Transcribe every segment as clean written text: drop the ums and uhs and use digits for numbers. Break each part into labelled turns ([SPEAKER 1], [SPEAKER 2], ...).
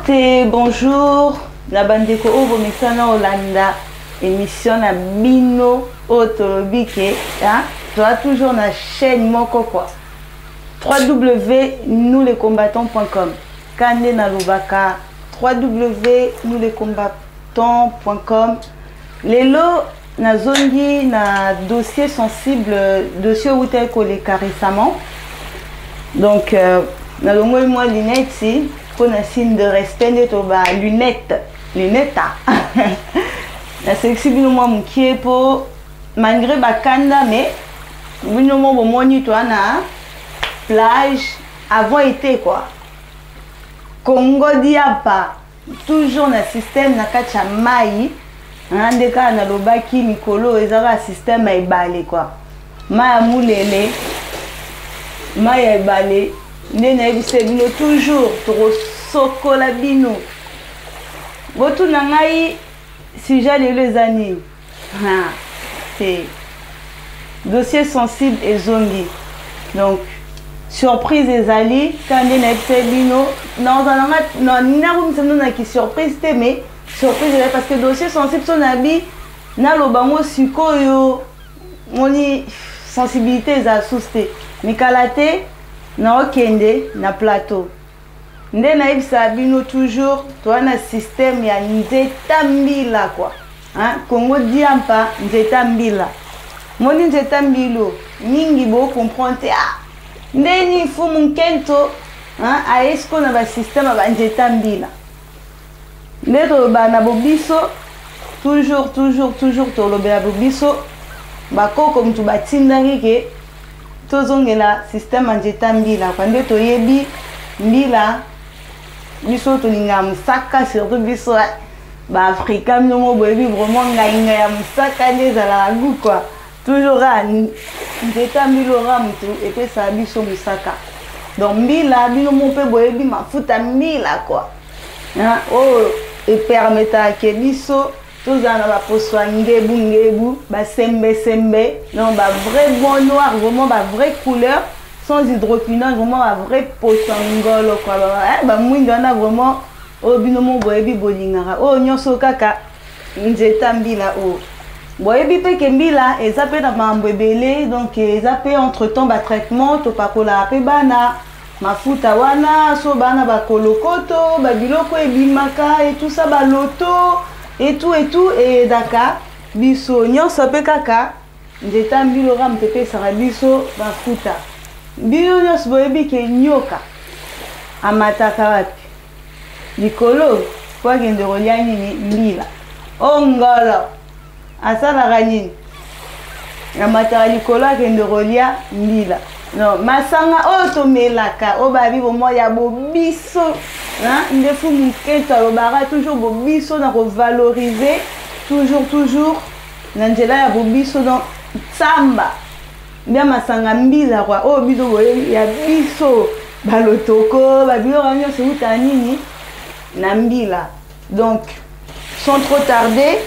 [SPEAKER 1] Namaste, bonjour. Na bandeko obo mexana Olanda. Émission na Bino Otolobike. Tu as toujours na chaîne moko quoi. www.nouslescombattants.com. Kande na Lubaka. www.nouslescombattants.com. Lelo na zongi na dossier sensible, dossier où tel collecté récemment. Donc, na longo moi lunette si. Pour un signe de respect de toba lunette la sexy bino moi mukie po malgré bakanda mais bino mo bomoni to na plage avant été quoi Congo diapa toujours na système na kacha mai ndeka na lobaki mikolo ezaka système ya ibale quoi mai mulele mai ya ibale nena ebise bino toujours toro sokola bino botu na ngai sujet les années c'est dossier sensible et zongi donc surprise ezali quand nena ebise bino non nina rumsano na ki surprise te mais surprise parce que dossier sensible son abi na lobango sikoyo moni sensibilité za souste mikalate na okende na plateau nde na ibisa bino toujours toi na système ya nzeta mbila quoi Congo diampa nzeta mbila moni nzeta mbilo mingi bo comprendre nde ni fumu nkento aesko na ba système ba nzeta mbila nde to ba na bobiso toujours to lobela bobiso bakoko mtu batindaki ke tozongela système nzeta mbila kwa nde toyebi mbila biso tolinga musaka surtout biso ba africain nomo boyebi vraiment ngainga ya musaka nezala goût quoi toujours nzeta mbila mutu epesa biso musaka donc mbila bino mo pe boyebi mafuta mbila quoi et permettra que biso tozana ba poswa ngebu ba sembe non ba vrai bon noir vraiment ba vraie couleur sans hydroquinone vraiment ba vrai potangolo quoi ba mwinga na vraiment binomo boyebi bolingara nyonso kaka nzeta mbila boyebi pe ke mbila eza pe na mambo ebele donc eza pe entre temps ba traitement to pakola pe bana mafuta wana so bana ba kolokoto ba biloko ebimaka et tout ça ba loto et tout et daka biso nyonso pe kaka nzeta mbilo ram tepe sara biso mafuta bino nyonso boyebi ke nyoka amataka wapi likolo po akende kolia nini mbila ngolo asalaka nini amataka likolo akende kolia mbila non masanga oyo tomelaka oyo babi bomo ya bobiso nde fu moketo alobaka toujours bobiso na kovalorize toujours na nzela ya bobiso donc tsamba nde masanga mbila kwa oyo biso boyebi ya biso balotoko babiloko nyonso euta nini na mbila donc sans trop tarder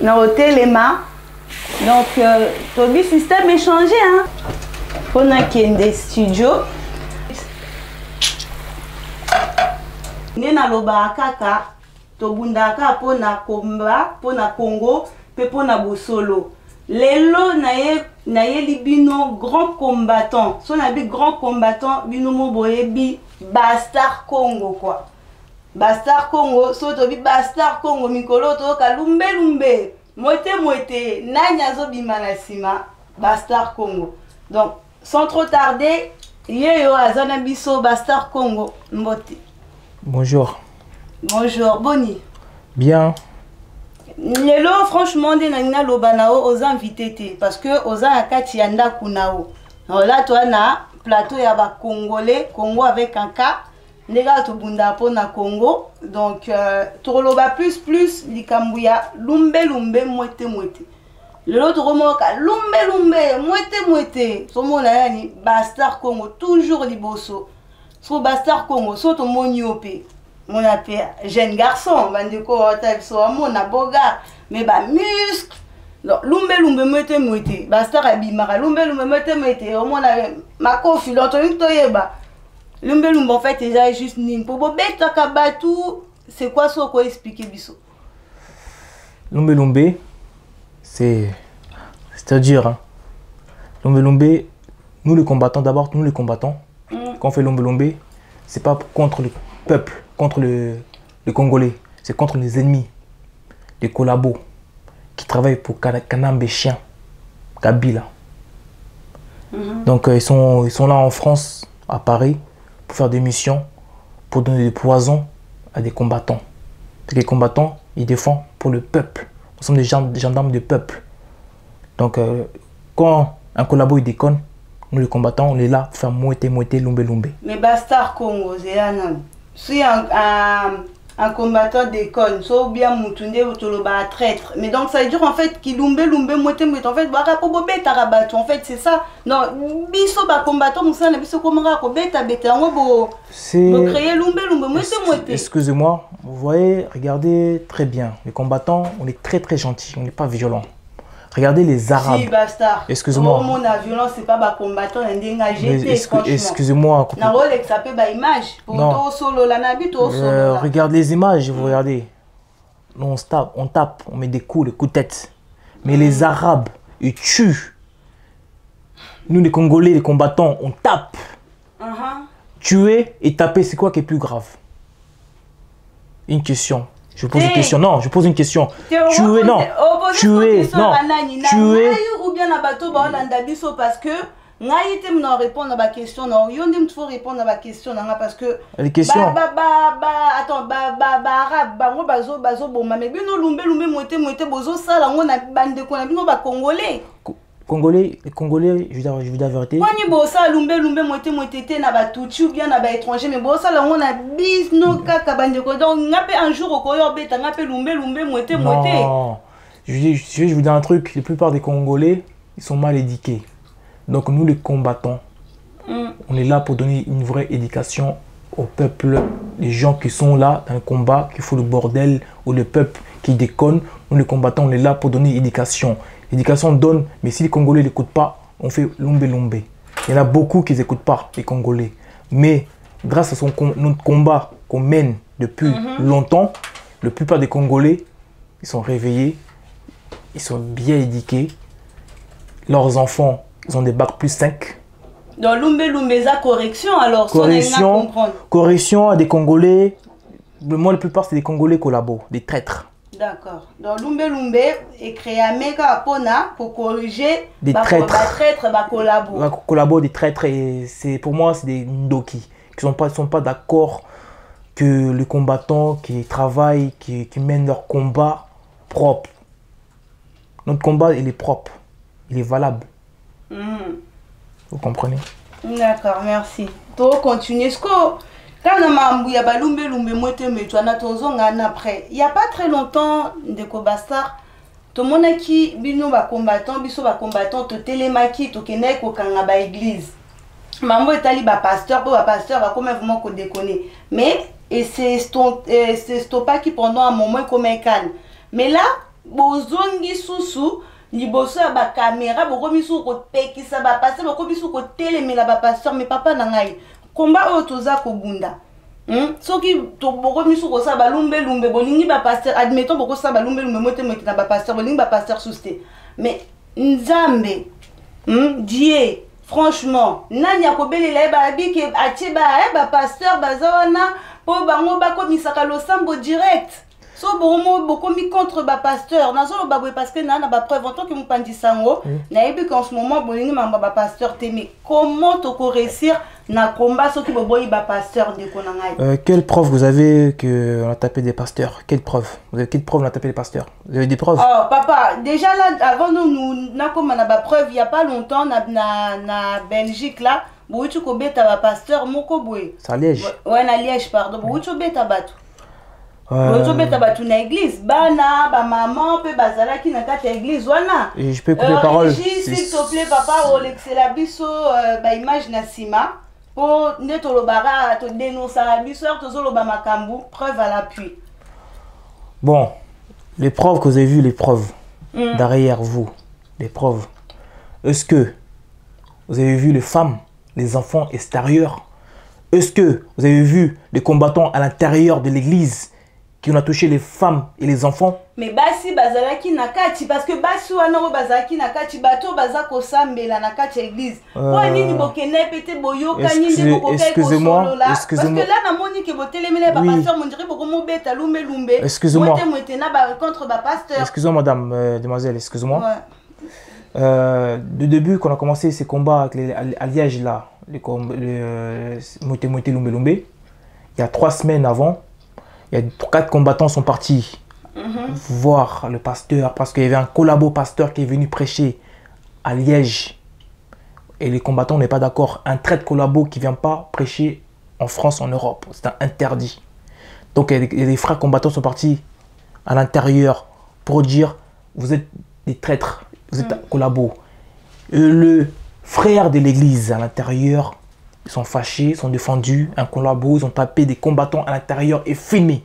[SPEAKER 1] na otelema donc tobi système échangé on a kende studio nena loba kaka tobundaka pona komba pona Congo pe pona bosolo lelo na ye libino grand combattant so na bi grand combattant bino mo boyebi Bastard Congo quoi Bastard Congo so tobi Bastard Congo mikolo to kalumbe moite nanya zo bima na sima Bastard Congo donc sans trop tarder yeyo azana biso Bastard Congo mbote.
[SPEAKER 2] Bonjour.
[SPEAKER 1] Bonjour, Boni.
[SPEAKER 2] Bien.
[SPEAKER 1] Lelo franchement de nangina lobanao aux invités parce que aux akati yanda kunao. Alors là toi na plateau ya ba congolais, Congo avec un K. Nega to bunda po na Congo. Donc toloba plus likambuya lumbe moite. Lelo to remoka lumbe moite. Somo na yani Bastard Congo toujours liboso. So Bastard Congo so to moniope. Mon appel jeune garçon bandeko type so mon aboga mais ba muscle lumbe moite Bastard abimara lumbe moite au mon makofi l'autre toyeba Lumbe lumbe en fait déjà juste nin. Pour bobeta kabatu, c'est quoi ça qu'on expliquer biso?
[SPEAKER 2] Lumbe lumbe, c'est-à-dire, hein, lumbe lumbe, nous les combattants, d'abord nous les combattants, quand on fait lumbe lumbe, c'est pas contre le peuple, contre le Congolais, c'est contre les ennemis, les collabos qui travaillent pour Kanambe Chien, Kabila. Donc ils sont là en France, à Paris, pour faire des missions, pour donner des poisons à des combattants. Les combattants, ils défendent pour le peuple. Nous sommes des gendarmes du peuple. Donc quand un collabo il déconne, nous les combattants, on est là pour faire moitié lumbe lumbe.
[SPEAKER 1] Mais Bastard Congo, c'est là non. Si un combattant déconne, soit bien moutunde ou toloba traître. Mais donc ça veut dire en fait qu'il lumbe moitié en fait bara po beta rabatu en fait c'est ça. Non, biso ba combattant musa na biso komara ko beta ngo bo créer lumbe moitié.
[SPEAKER 2] Excusez-moi, vous voyez, regardez très bien. Les combattants, on est très gentils, on n'est pas violents. Regardez les Arabes.
[SPEAKER 1] Si, Bastard.
[SPEAKER 2] Excusez-moi.
[SPEAKER 1] Mon violence, c'est pas ma combattant,
[SPEAKER 2] excusez-moi. Regarde les images, vous regardez. On tape, on met des coups, des coups de tête. Mais les Arabes, ils tuent. Nous, les Congolais, les combattants, on tape. Tuer et taper, c'est quoi qui est plus grave? Une question. Je pose une question. Non, je pose une question. Tuer, non. Tuer, non. Tuer.
[SPEAKER 1] Ou bien la bateau, parce que non répondre à ma question. Non, il faut répondre à ma question. Parce que.
[SPEAKER 2] Les questions.
[SPEAKER 1] Attends, arabe, bazo, bon, mais bien, lumbe, moite, bozo, ça, là, on a bande de Congolais.
[SPEAKER 2] Les Congolais, je vous dis la vérité.
[SPEAKER 1] Quand on bossa lumbe moite na ba tuchi ou bien na ba étranger mais bossa là on a bis no kaka bande ko donc ngape un jour au koyo beta ngape lumbe moite.
[SPEAKER 2] Non. Je vous dis un truc, la plupart des Congolais, ils sont mal éduqués. Donc nous les combattants, on est là pour donner une vraie éducation au peuple, les gens qui sont là dans le combat, qui font le bordel ou le peuple qui déconne. Nous les combattants, on est là pour donner éducation. L'éducation donne, mais si les Congolais n'écoutent pas, on fait lumbe. Il y en a beaucoup qui n'écoutent pas, les Congolais. Mais grâce à notre combat qu'on mène depuis longtemps, la plupart des Congolais, ils sont réveillés, ils sont bien éduqués. Leurs enfants, ils ont des bacs plus 5.
[SPEAKER 1] Donc lumbe, ça correction alors.
[SPEAKER 2] Correction à des Congolais. Moi, la plupart, c'est des Congolais collabos, des traîtres.
[SPEAKER 1] D'accord. Donc lumbe est créé à Meka Pona pour corriger
[SPEAKER 2] des traîtres.
[SPEAKER 1] Collabo.
[SPEAKER 2] Des traîtres et pour moi c'est des ndoki qui sont pas d'accord que les combattants qui travaillent, qui mènent leur combat propre. Notre combat il est propre, il est valable. Vous comprenez?
[SPEAKER 1] D'accord, merci. Pour continuer ce qu'on quand on a ba lumbe moite mais tu en as ton après. Il y a pas très longtemps de Bastard tout le monde qui bino ba combattant to télémaki to kenek ko kanga ba église. Mambo etali ba pasteur va comme vraiment ko déconner. Mais et c'est stoppa qui pendant un moment comme un calme. Mais là bozongi susu liboso ba caméra bo komisu ko pekisa ba pasteur bo komisu ko télémela ba pasteur mais papa na ngai combat otoza ko bunda soki to boko misu ko sa balumbe bolingi ba pasteur admettons boko sa balumbe moite na ba pasteur bolingi ba pasteur souste mais nzambe Dieu franchement nani akobelela ba biki atie ba pasteur bazona po bango ba komisaka losambo direct. So beaucoup mis contre ba pasteur nazo ba parce que na ba preuve en tant que mupandi sango na ebi qu'en ce moment bolingi mamba ba pasteur mais comment to ko réussir na combat so ki boboyi ba pasteur de konangai.
[SPEAKER 2] Quelle preuve vous avez que on a tapé des pasteurs? Quelle preuve? Vous avez quelle preuve on a tapé des pasteurs? Vous avez des preuves?
[SPEAKER 1] Oh papa, déjà là avant nous na comme na ba preuve il y a pas longtemps na Belgique là, boitu ko beta ba pasteur moko boy.
[SPEAKER 2] Ça Liège.
[SPEAKER 1] Ouais na Liège pardon, boitu beta batu. Église, bana, ba maman, pe bazala qui n'a qu'à église, wana.
[SPEAKER 2] Et je peux couper la parole.
[SPEAKER 1] S'il te plaît, papa, Olexe la biso, ba image na sima, pour netolo bara, to dénoncer la biso, to zolo ba makambu, preuve à l'appui.
[SPEAKER 2] Bon, les preuves que vous avez vues, les preuves derrière vous, les preuves. Est-ce que vous avez vu les femmes, les enfants extérieurs Est-ce que vous avez vu les combattants à l'intérieur de l'église qui ont touché les femmes et les enfants?
[SPEAKER 1] Mais basi bazalaki nakati parce que basi wana o bazalaki nakati bato bazako sambela nakati église. Pour nini bokene pété boyoka nini bokokai
[SPEAKER 2] excusez-moi.
[SPEAKER 1] Parce que là na moni ke botelemele ba pasteur mon dirait boko mobeta lumbe lumbe.
[SPEAKER 2] Excusez-moi.
[SPEAKER 1] Contre ba pasteur.
[SPEAKER 2] Excusez-moi madame, demoiselle, excusez-moi. De début quand on a commencé ces combats avec les alliages là, les Moté Lumbe Lumbe, il y a 3 semaines avant, il y a 4 combattants sont partis voir le pasteur parce qu'il y avait un collabo pasteur qui est venu prêcher à Liège. Et les combattants n'est pas d'accord. Un traître collabo qui ne vient pas prêcher en France, en Europe. C'est interdit. Donc les frères combattants sont partis à l'intérieur pour dire vous êtes des traîtres, vous êtes collabo. Le frère de l'église à l'intérieur, ils sont fâchés, ils sont défendus, un collabo, ils ont tapé des combattants à l'intérieur et filmé.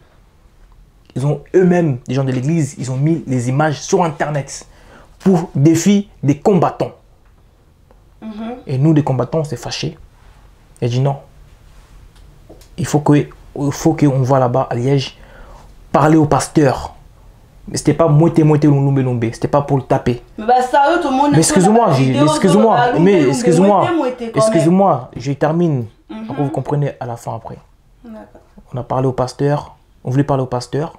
[SPEAKER 2] Ils ont eux-mêmes, des gens de l'église, ils ont mis les images sur internet pour défi des combattants. Et nous, les combattants, on s'est fâchés. Et dit non. Il faut qu'on va là-bas à Liège parler au pasteur. Mais c'était pas moitié lumbe lumbe, c'était pas pour le taper. Mais excusez-moi, excusez-moi, je termine. Pour que vous compreniez à la fin après. On a parlé au pasteur, on voulait parler au pasteur.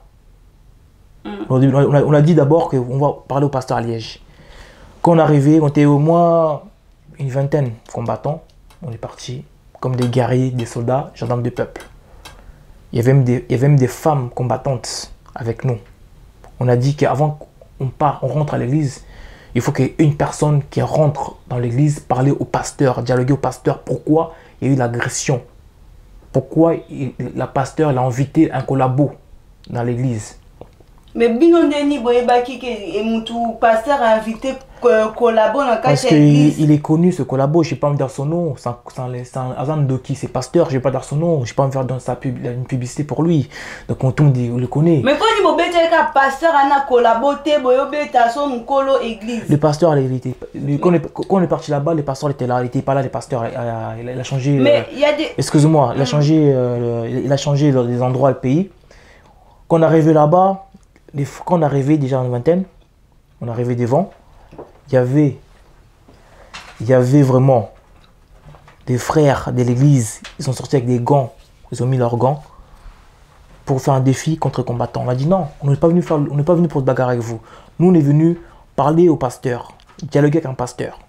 [SPEAKER 2] On a dit d'abord qu'on va parler au pasteur à Liège. Quand on est arrivé, on était au moins une vingtaine de combattants. On est partis comme des guerriers, des soldats, gendarmes du peuple. Il y avait même des femmes combattantes avec nous. On a dit qu'avant qu'on rentre à l'église, il faut qu'il y ait une personne qui rentre dans l'église, parler au pasteur, dialoguer au pasteur. Pourquoi il y a eu l'agression? Pourquoi la pasteur a invité un collabo dans l'église?
[SPEAKER 1] Mais Binondeni Boyebaki et Moutou pasteur a invité collabo dans
[SPEAKER 2] parce qu'il est connu ce collabo, je ne vais pas me dire son nom, c'est un Azan Doki, c'est pasteur, je ne vais pas dire son nom, je ne vais pas me faire dans une publicité pour lui. Donc on le connaît. Mais
[SPEAKER 1] quand il y a un pasteur qui a collabo, église.
[SPEAKER 2] Le pasteur, quand on est parti là-bas, le pasteur était là, il n'était pas là, le pasteur, il a changé.
[SPEAKER 1] Mais il y a des...
[SPEAKER 2] Excuse-moi, il a changé les endroits, le pays. Quand on est arrivé là-bas, quand on est arrivé déjà en vingtaine, on est arrivé devant, il y avait vraiment des frères de l'église, ils sont sortis avec des gants, ils ont mis leurs gants pour faire un défi contre les combattants. On a dit non, on n'est pas venu pour se bagarrer avec vous. Nous on est venu parler au pasteur, dialoguer avec un pasteur.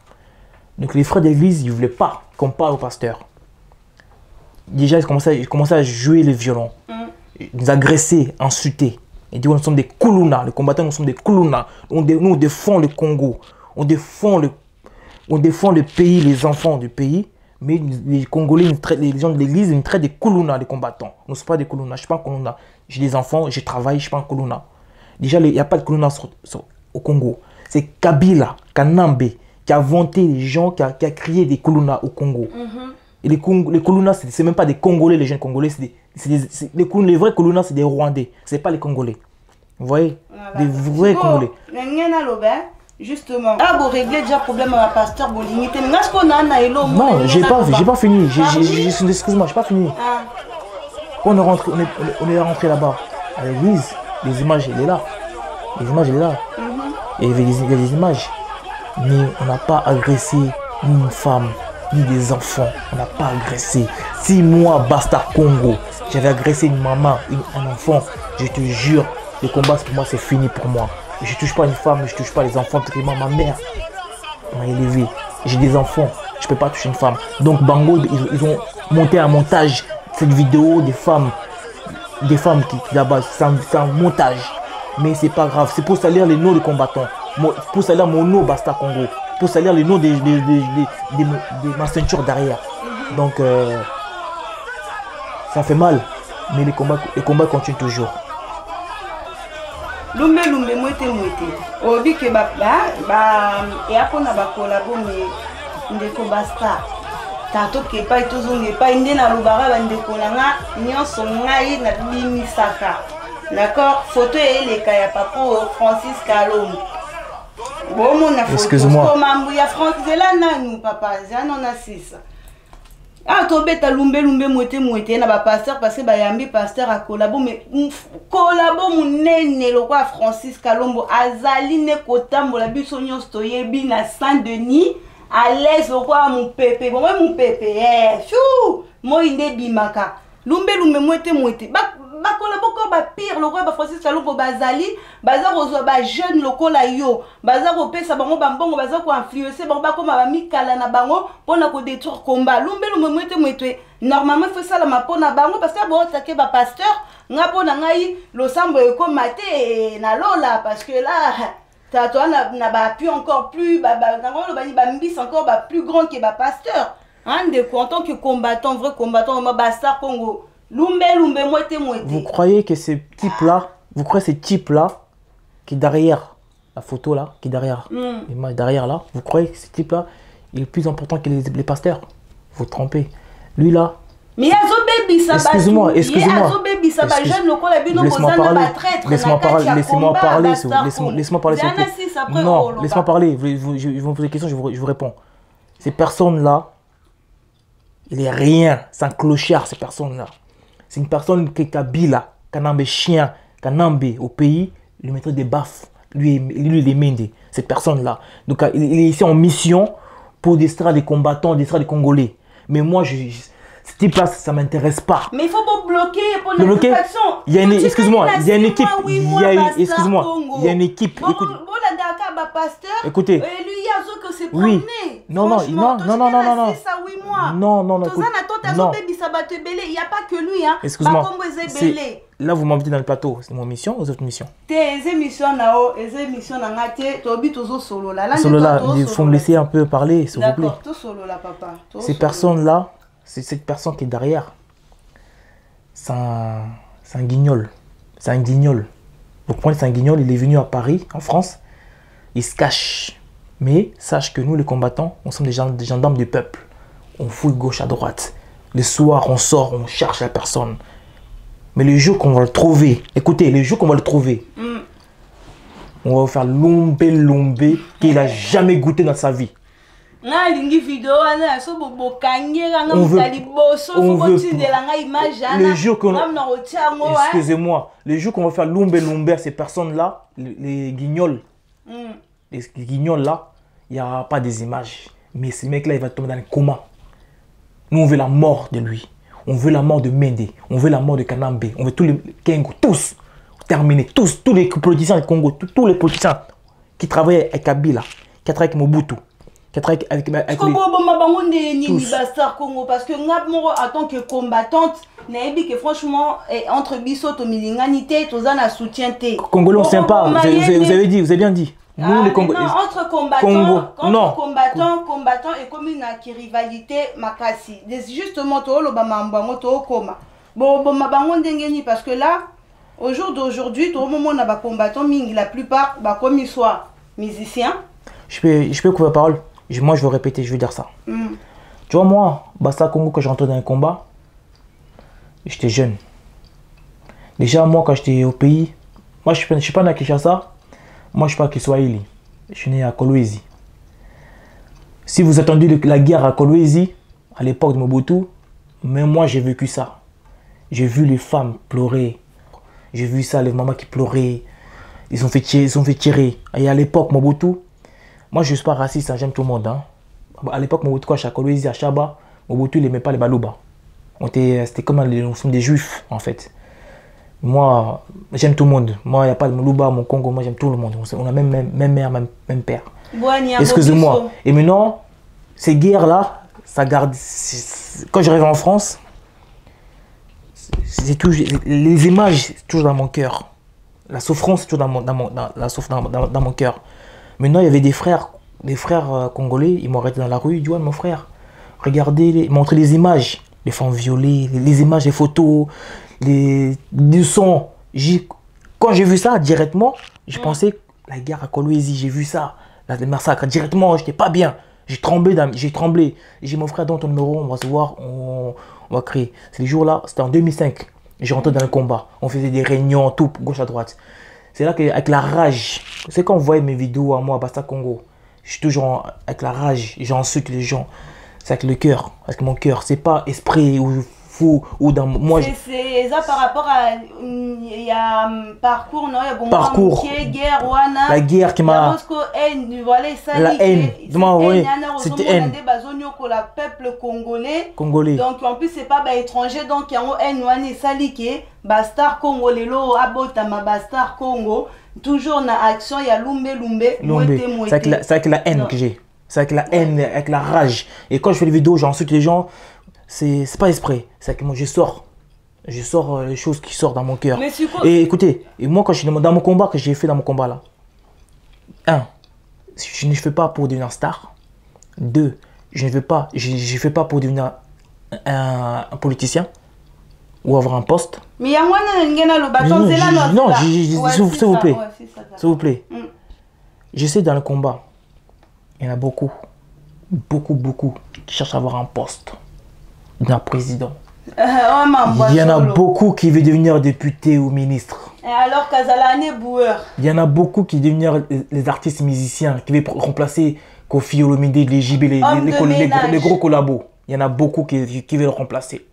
[SPEAKER 2] Donc les frères de l'église, ils ne voulaient pas qu'on parle au pasteur. Déjà ils commençaient à jouer les violons, ils nous agressaient, insulter. Ils disent nous sommes des Kuluna, les combattants nous sommes des Kuluna. Nous on défend le Congo, on défend le pays, les enfants du pays. Mais les Congolais, les gens de l'église, ils traitent des Kuluna, les combattants. Nous ne sommes pas des Kuluna, je ne suis pas un Kuluna. J'ai des enfants, je travaille, je ne suis pas un Kuluna. Déjà, il n'y a pas de Kuluna au Congo. C'est Kabila, Kanambe, qui a vanté les gens, qui a créé des Kuluna au Congo. Et les Kuluna, ce n'est même pas des Congolais, les jeunes Congolais. Les vrais Kuluna, c'est des Rwandais. Ce n'est pas les Congolais. Vous voyez, des vrais Congolais.
[SPEAKER 1] Justement, vous réglez déjà le problème avec le pasteur Boligny.
[SPEAKER 2] Non, j'ai pas fini. Excuse-moi, j'ai pas fini. Quand on est rentré là-bas, à l'église, les images, elle est là. Les images, elle est là. Et il y a des images. Mais on n'a pas agressé ni une femme, ni des enfants. On n'a pas agressé. Si moi, Basta Congo, j'avais agressé une maman, un enfant, je te jure, le combat pour moi, c'est fini pour moi. Je ne touche pas une femme, je ne touche pas les enfants. Ma mère m'a élevé. J'ai des enfants, je ne peux pas toucher une femme. Donc Bango, ils ont monté un montage, cette vidéo des femmes qui là-bas, c'est un montage. Mais c'est pas grave, c'est pour salir les noms des combattants. Pour salir mon nom Basta Congo. Pour salir les noms de ma ceinture derrière. Donc ça fait mal, mais les combats continuent toujours.
[SPEAKER 1] Lumbe mwete obi ke et après na ba collabo mais ndeko Basta tato ke pa tozonge pa inde na lubara ba ndeko nanga nyonso ngai na bimisaka. D'accord, photo eleka ya papa Francis Kalom. Bon mon photo.
[SPEAKER 2] Excuse-moi.
[SPEAKER 1] Mambu ya Francis là nanu papa, j'en a 6. Ah, tobeta lumbe mouete na ba pasteur parce que ba yambi pasteur a collabo mais collabo munene lo kwa Francis Kalombo azali ne kotambola biso nyonso toyebi na Saint-Denis à l'aise lo kwa mon pépé bon mon pépé chou moi inde bimaka lumbe mouete ba collabo ko ba pire lo kwa ba Francis Kalombo bazali baza ko ba jeune lokola yo baza ko pesa bango bambongo baza ko influencer bango ba koma ba mikala na bango pona ko détruire combat lumbe mouete normalement faut ça la mapona bango parce que bon taquer ba pasteur nga pona ngai lo sambo e ko maté na lola parce que là ta toi na ba appui encore plus ba ngolo ba mbis encore ba plus grand que ba pasteur hein de en tant que combattant vrai combattant ba star Congo lumbe mouete.
[SPEAKER 2] Vous croyez que ce type-là, qui est derrière la photo là, qui est derrière l'image derrière là, vous croyez que ce type-là, il est plus important que les pasteurs? Vous vous trompez. Lui là.
[SPEAKER 1] Mais
[SPEAKER 2] excusez-moi. Laisse-moi parler. Laissez-moi parler. Non, laisse-moi parler. Vous me posez des questions, je vous réponds. Ces personnes-là, il est rien. C'est un clochard, ces personnes-là. C'est une personne qui est Kabila, Kanambe chien, Kanambe au pays, lui mettrait des baffes, lui les mende, cette personne-là. Donc il est ici en mission pour distraire les combattants, distraire les Congolais. Mais moi, ce type-là, ça ne m'intéresse pas.
[SPEAKER 1] Mais il faut pas bloquer pour l'infraction.
[SPEAKER 2] Excuse-moi, il y a une équipe. Excuse-moi, il y a une équipe. Écoutez. Oui. Non.
[SPEAKER 1] Il n'y a pas que lui.
[SPEAKER 2] Excuse-moi. Là, vous m'invitez dans le plateau. C'est mon mission ou votre mission?
[SPEAKER 1] Tes émissions,
[SPEAKER 2] solo là, il faut me laisser un peu parler, s'il vous plaît. Ces personnes-là, c'est cette personne qui est derrière. C'est un guignol. C'est un guignol. Vous comprenez, c'est un guignol. Il est venu à Paris, en France. Il se cache. Mais sache que nous, les combattants, on sommes des gendarmes du peuple. On fouille gauche à droite. Le soir, on sort, on cherche la personne. Mais le jour qu'on va le trouver, écoutez, le jour qu'on va le trouver, on va faire lumbe qu'il n'a jamais goûté dans sa vie. On veut le jour qu'on... Excusez-moi, le jour qu'on va faire lumbe ces personnes-là, les guignols, les guignols là, il n'y aura pas des images. Mais ce mec-là, il va tomber dans le coma. Nous, on veut la mort de lui. On veut la mort de Mende. On veut la mort de Kanambe. On veut tous les Kengo, tous. Terminés. Tous les politiciens du Congo. Tous les politiciens qui travaillent avec Kabila, qui travaillent avec Mobutu, qui travaillent avec tous.
[SPEAKER 1] Parce que moi, en tant que combattante, que franchement, entre Bissot et Milinganité, tous en soutien.
[SPEAKER 2] Congolais, on ne s'aime pas. Vous avez bien dit. Nous, les Congolais.
[SPEAKER 1] Non, entre combattants et comme une rivalité makasi. Justement, parce que là, au jour d'aujourd'hui, tout le monde a des combattants, la plupart, comme ils soient musiciens.
[SPEAKER 2] Je peux couper la parole. Moi, je veux répéter, je veux dire ça. Tu vois, moi, Basta Congo, quand je rentrais dans un combat, j'étais jeune. Déjà, moi, quand j'étais au pays, moi, je ne suis pas né à Kinshasa. Moi, je ne suis pas à Kiswahili. Je suis né à Kolwezi. Si vous attendez la guerre à Kolwezi, à l'époque de Mobutu, même moi, j'ai vécu ça. J'ai vu les femmes pleurer. J'ai vu ça, les mamans qui pleuraient. Ils ont fait tirer. Et à l'époque, Mobutu, moi, je ne suis pas raciste, j'aime tout le monde. Hein. À l'époque, Mobutu, à Kolwezi, à Chaba, Mobutu, il n'aimait pas les Balouba. C'était comme nous sommes des juifs, en fait. Moi, j'aime tout le monde. Moi, il n'y a pas de Moulouba, mon Congo, moi j'aime tout le monde. On a même mère, même père. Excusez-moi. Et maintenant, ces guerres-là, ça garde... Quand j'arrive en France, les images, c'est toujours dans mon cœur. La souffrance, c'est toujours dans mon cœur. Maintenant, il y avait des frères congolais, ils m'ont arrêté dans la rue, ils disent, ouais, mon frère, regardez, montrez les images. Les femmes violées, les images, les photos, les sons. Quand j'ai vu ça directement, je pensais la guerre à Kolwezi, j'ai vu ça, le massacre. Directement, j'étais pas bien. J'ai tremblé. J'ai dit, mon frère, dans ton numéro, on va se voir, on va créer. Ces jours-là, c'était en 2005. J'ai rentré dans le combat. On faisait des réunions, tout, gauche à droite. C'est là qu'avec la rage, c'est quand on voyait mes vidéos à moi, à Basta Congo, je suis toujours avec la rage, j'insulte les gens. C'est avec le cœur, avec mon cœur. C'est pas esprit ou fou ou dans moi.
[SPEAKER 1] C'est ça par rapport à il y a parcours non, il y a bon
[SPEAKER 2] parcours.
[SPEAKER 1] Guerre wana.
[SPEAKER 2] La guerre qui m'a.
[SPEAKER 1] Voilà ça.
[SPEAKER 2] La haine.
[SPEAKER 1] C'était haine. La peuple congolais.
[SPEAKER 2] Congolais.
[SPEAKER 1] Donc en plus c'est pas étranger donc il y a une haine wana salike Bastar Congolais lo abota ma Bastar Congo toujours na action il y a lumbe.
[SPEAKER 2] C'est avec la haine que j'ai. C'est avec la haine, avec la rage. Et quand je fais des vidéos, j'insulte les gens, c'est pas exprès. C'est que moi, je sors les choses qui sortent dans mon cœur. Et écoutez, et moi, quand je suis dans mon combat, que j'ai fait dans mon combat là, 1, je ne fais pas pour devenir star. 2, je fais pas pour devenir un politicien ou avoir un poste.
[SPEAKER 1] Mais il y a moins de bâton, c'est là,
[SPEAKER 2] non, s'il vous plaît. S'il vous plaît. Je sais dans le combat. Il y en a beaucoup qui cherchent à avoir un poste d'un président. Il y en a beaucoup qui veulent devenir député ou ministre.
[SPEAKER 1] Et alors Kazalane Boueur.
[SPEAKER 2] Il y en a beaucoup qui veulent devenir les artistes musiciens, qui veulent remplacer Kofi Olomide, les JB, les gros collabos. Il y en a beaucoup qui veulent le remplacer.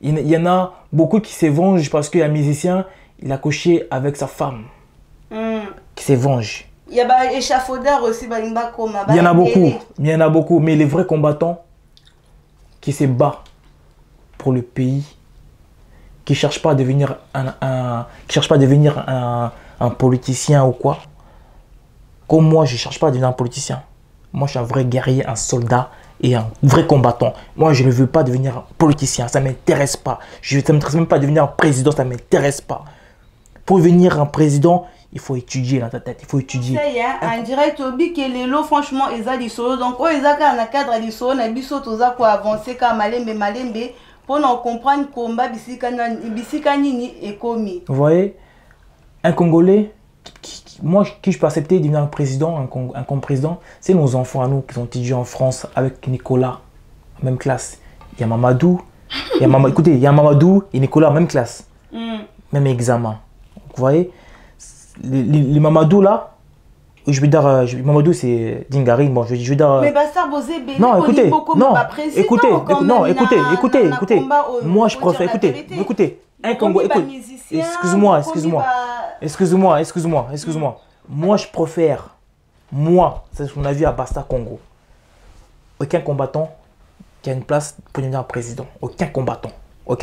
[SPEAKER 2] Il y en a beaucoup qui se vengent parce qu'un musicien, il a couché avec sa femme. Qui se venge.
[SPEAKER 1] Il y a des échafaudaires aussi.
[SPEAKER 2] Il y en a beaucoup. Mais les vrais combattants qui se battent pour le pays, qui ne cherchent pas à devenir un politicien ou quoi. Comme moi, je ne cherche pas à devenir un politicien. Moi, je suis un vrai guerrier, un soldat et un vrai combattant. Moi, je ne veux pas devenir un politicien. Ça ne m'intéresse pas. Ça ne m'intéresse même pas de devenir un président. Ça ne m'intéresse pas. Pour devenir un président, il faut étudier dans ta tête, il faut étudier.
[SPEAKER 1] En direct, les lots, franchement, ils ont des solo. Donc, ils ont un cadre de solo, ils ont avancé comme malembe, pour nous comprendre combat bisikani et commis.
[SPEAKER 2] Vous voyez, un Congolais, moi, qui je peux accepter de devenir un président, un président, c'est nos enfants à nous qui sont étudiés en France avec Nicolas, même classe. Il y a Mamadou, écoutez, il y a Mamadou et Nicolas, même classe, même examen. Vous voyez, les Mamadou là, je veux dire, Mamadou c'est Dingari, bon, je veux dire.
[SPEAKER 1] Mais Basta Bosé,
[SPEAKER 2] non, écoutez, écoutez, moi je préfère, écoutez, un Congo, excuse-moi, moi je préfère, c'est mon avis à Basta Congo, aucun combattant qui a une place pour devenir président, aucun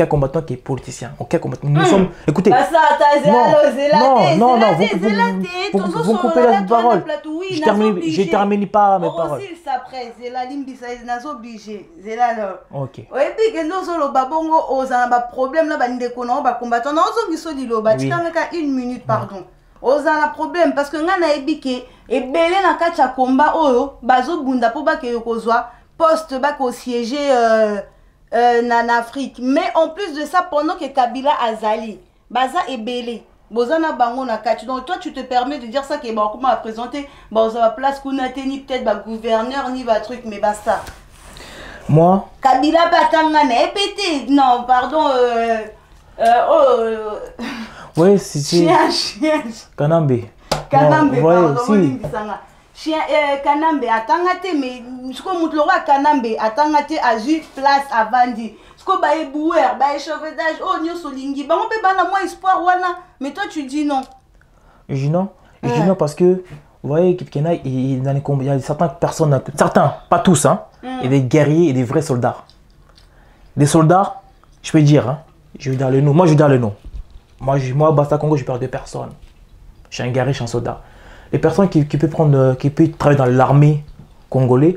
[SPEAKER 2] combattant qui est politicien, aucun combattant. Nous sommes, écoutez, non, vous coupez la parole. Je termine pas mes paroles. Ok.
[SPEAKER 1] Une minute, pardon. Oza problème parce que ngana ebike ebele na kacha combat oyo bazo bunda po ba ke kozwa poste ba ko siéger en Afrique. Mais en plus de ça, pendant que Kabila Azali, Baza et Belé, Bozana Bango na Kachi. Donc toi, tu te permets de dire ça que comment a présenté, Baza place qu'on a tenu peut-être gouverneur ni va truc, mais basta.
[SPEAKER 2] Moi
[SPEAKER 1] Kabila Batanga n'a pété. Non, pardon.
[SPEAKER 2] Oui, c'est.
[SPEAKER 1] Chien.
[SPEAKER 2] Kanambe.
[SPEAKER 1] Kanambe,
[SPEAKER 2] pardon.
[SPEAKER 1] Si. Chien Kanambe atangate mais ce qu'on montre le Kanambe atangate a juste place à Vandi. Ce qu'on baie boueur, baie chauffage, oh nyo solingi, bah on peut pas moi espoir wana. Mais toi tu dis non.
[SPEAKER 2] Je dis non. Je dis non parce que vous voyez il y a certaines personnes, certains, pas tous, hein, et des guerriers et des vrais soldats. Des soldats, je peux dire, hein, je vais dire le nom. Moi je vais dire le nom. Moi Basta Congo, je perds 2 personnes. Je suis un guerrier, je suis un soldat. Les personnes qui peuvent travailler dans l'armée congolaise,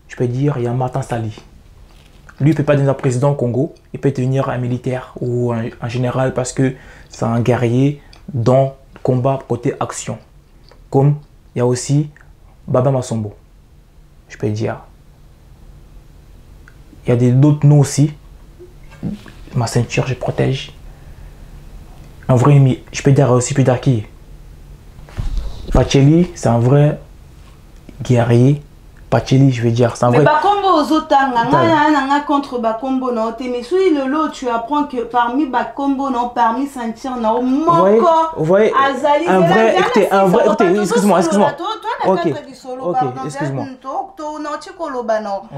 [SPEAKER 2] je peux dire, il y a Martin Sali. Lui, il ne peut pas devenir président au Congo, il peut devenir un militaire ou un général parce que c'est un guerrier dans le combat côté action. Comme il y a aussi Baba Masombo, je peux dire. Il y a d'autres noms aussi. Ma ceinture, je protège. Un vrai ennemi, je peux dire aussi, qui Pacheli, c'est un vrai guerrier. Pacheli, je veux dire, c'est un vrai...
[SPEAKER 1] Mais Bakombo aux autres, contre Bakombo, non, mais si le lot, tu apprends que parmi Bakombo, non, parmi Sentir, non,
[SPEAKER 2] vous voyez, un vrai, écoutez, excuse-moi.
[SPEAKER 1] Toi,
[SPEAKER 2] Ok,
[SPEAKER 1] solo,
[SPEAKER 2] ok,
[SPEAKER 1] pardon,
[SPEAKER 2] excuse-moi.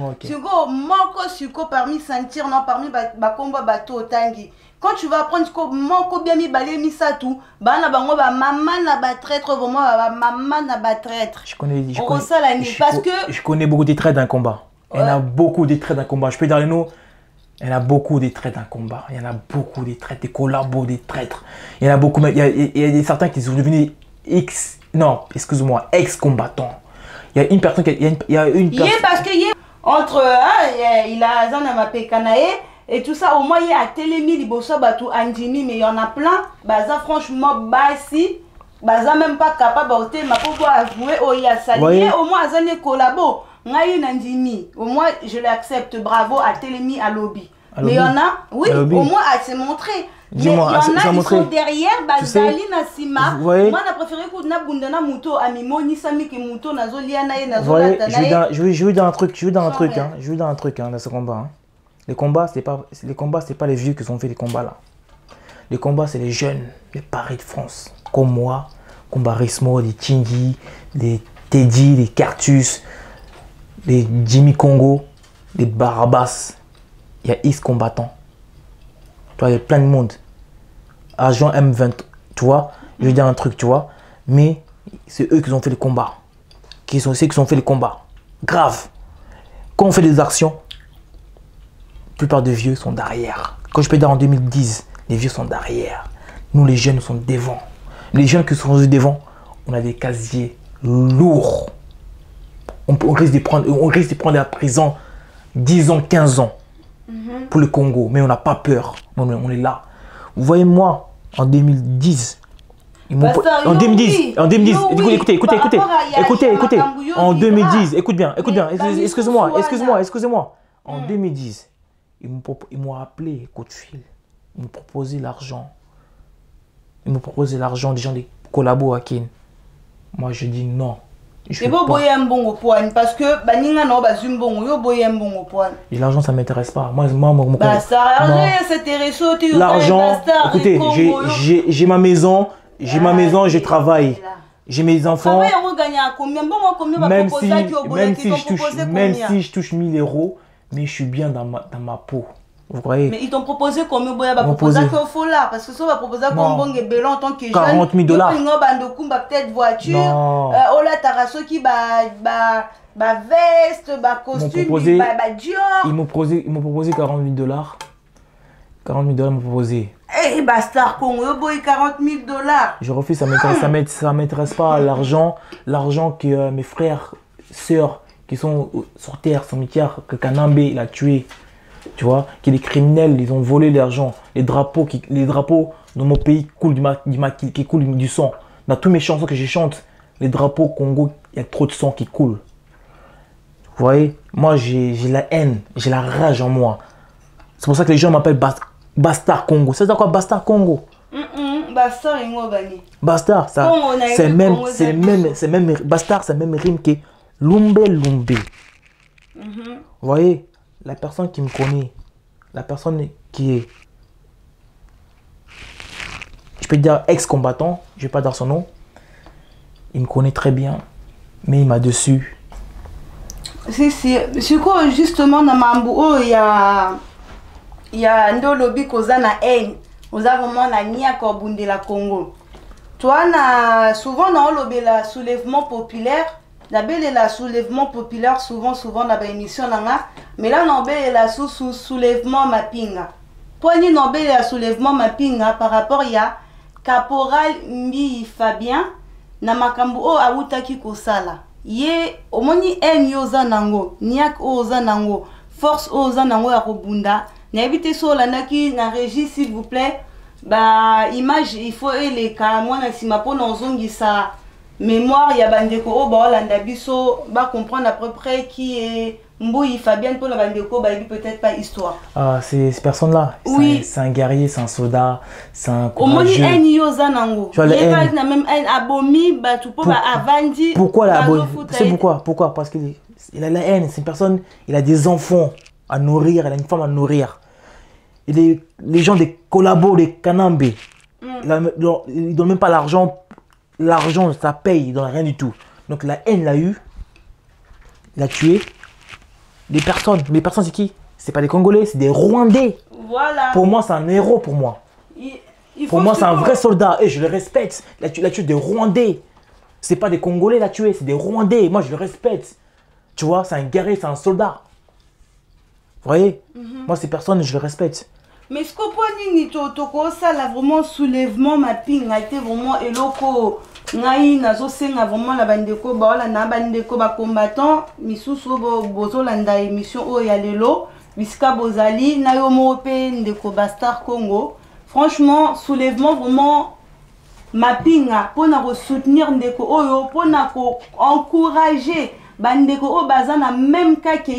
[SPEAKER 2] Ok.
[SPEAKER 1] Siko, moko siko parmi sentir, non, parmi bakomba bato tangi. Quand tu vas apprendre siko, moko bien mi balé mi satou, bana bango ba maman na ba traître, vraiment ba maman na ba traître.
[SPEAKER 2] Je connais beaucoup de traits d'un combat. Il y en a beaucoup de traits d'un combat. Je peux dire les noms. Il y en a beaucoup de traits d'un combat. Il y en a beaucoup de traîtres, des collabos, des traîtres. Il y en a beaucoup. Il y a certains qui sont devenus ex-combattants. Il y a une personne qui. Il y a une personne.
[SPEAKER 1] Parce que entre il a Zana Pekanae et tout ça, au moins il y a Télémi, Liboso, Batou, Andimi, mais il y en a plein. Baza, franchement, Bassi, Baza même pas capable de ma pauvre avouer, oh, il y a ça. Au moins, Zane collabo. Au moins, je l'accepte. Bravo à Télémi, à Lobby. Mais il y en a, oui, au moins, à se montrer. Mais il y en a qui sont derrière, Bazali, Nassima. Moi, on a préféré que nous Bundana Mouto, Amimo, Nisami, qui Mouto, Nazo, Liana, Nazo,
[SPEAKER 2] je veux dire un truc, dans ce combat. Hein. Les combats, c'est pas les vieux qui ont fait les combats là. Les combats, c'est les jeunes, les paris de France. Comme moi, comme Barismo, les Chingy, les Teddy, les Cartus, les Jimmy Congo, les Barabas. Il y a X combattants. Tu vois, il y a plein de monde. Argent M20, tu vois, je veux dire un truc, tu vois. Mais c'est eux qui ont fait les combats. C'est ceux qui ont fait les combats. Grave. Quand on fait des actions, la plupart des vieux sont derrière. Quand je peux dire en 2010, les vieux sont derrière. Nous, les jeunes, sont devant. Les jeunes qui sont devant, on a des casiers lourds. On risque de prendre la prison 10 ans, 15 ans pour le Congo. Mais on n'a pas peur. On est là. Vous voyez, moi, en 2010, en 2010, écoutez, en 2010, écoute bien, excuse-moi. En 2010, ils m'ont appelé, coup de fil. Ils m'ont proposé l'argent. Des gens, des collabos à Kin. Moi, je dis non.
[SPEAKER 1] C'est pas boyer un bon au point parce que baninga no bazum bon yo boyer un bon au point.
[SPEAKER 2] L'argent ça m'intéresse pas. Moi l'argent. Écoutez, j'ai ma maison, je travaille. J'ai mes enfants. Même si je touche 1000 euros, mais je suis bien dans ma peau. Vous croyez?
[SPEAKER 1] Mais ils t'ont proposé combien? Ils t'ont proposé qu'il faut là. Parce que ça va proposer combien de bellon en tant que jeune.
[SPEAKER 2] 40 000 $.
[SPEAKER 1] Ils ont peut-être voiture. Oh là, t'as qui veste, costume, Dior.
[SPEAKER 2] Ils m'ont proposé 40 000 $. 40 000 $, m'ont proposé.
[SPEAKER 1] Eh, bastard, Congo, 40 000 $.
[SPEAKER 2] Je refuse, ça m'intéresse pas. L'argent que mes frères, sœurs qui sont sur terre, cimetière, que Kanambe il a tué. Tu vois, que les criminels, ils ont volé l'argent. Les drapeaux dans mon pays coulent qui coulent du sang. Dans toutes mes chansons que je chante, les drapeaux Congo, il y a trop de sang qui coule. Vous voyez, moi j'ai la haine, j'ai la rage en moi. C'est pour ça que les gens m'appellent Bastard Congo. C'est quoi Bastard Congo?
[SPEAKER 1] Bastard et moi, Bani.
[SPEAKER 2] Bastard, c'est même Bastard, c'est même rime que Lumbe. Vous voyez? La personne qui me connaît, la personne qui est, je peux dire ex-combattant, je ne vais pas dire son nom, il me connaît très bien, mais il m'a dessus.
[SPEAKER 1] C'est quoi justement dans Mambo, il y a un lobby qui a na haine, nous avons vraiment la nia Korbunde la Congo. Toi, souvent dans le lobby la soulèvement populaire. D'abord, le soulèvement populaire, souvent dans l'émission, mais là, on a la soulèvement mappinga. Pour nous, on a le soulèvement mappinga par rapport à Caporal Mbi Fabien, na makambu o awutaki kosala. Ye, omoni en yoza nango, niak oza nango, force oza nango ya kobunda. N'habitez sur la naki, na régie, s'il vous plaît. Bah, image, il faut les cas, moi, na simapo, na zongi sa. Mémoire, il y a Bandeko, va comprendre à peu près qui est Mbouyi Fabien pour la Bandeko, peut-être pas histoire.
[SPEAKER 2] Ah, ces personnes-là, oui. C'est un guerrier, c'est un soldat, c'est un
[SPEAKER 1] courageux. Tu vois la même abomi,
[SPEAKER 2] pourquoi la abomi? C'est pourquoi? Parce qu'il a la haine, c'est une personne, il a des enfants à nourrir, il a une femme à nourrir. Et les gens des collabos, des Kanambe, ils ne donnent même pas l'argent. L'argent, ça paye, il ne donne rien du tout. Donc la haine l'a eu, l'a tué. Les personnes c'est qui? C'est pas des Congolais, c'est des Rwandais.
[SPEAKER 1] Voilà.
[SPEAKER 2] Pour moi, c'est un héros pour moi. Pour moi, c'est un vrai soldat. Et je le respecte. Il a tué des Rwandais. C'est pas des Congolais l'a tué, c'est des Rwandais. Moi, je le respecte. Tu vois, c'est un guerrier, c'est un soldat. Vous voyez? Moi, ces personnes, je les respecte.
[SPEAKER 1] Mais ce qu'on peut ça, là, vraiment, soulèvement, mapping, a été vraiment, et loco, ngai, nazo, senga, vraiment, la bandeko, la na bandeko, ba combattant, misusu, bozo, landa, émission, oh, ya lelo, biska, bozali, na yo, mope, ndeko, Bastar Congo. Franchement, soulèvement, vraiment, mapping, pour soutenir ndeko, oyo, pour encourager, bandeko, oh, bazana, même cas que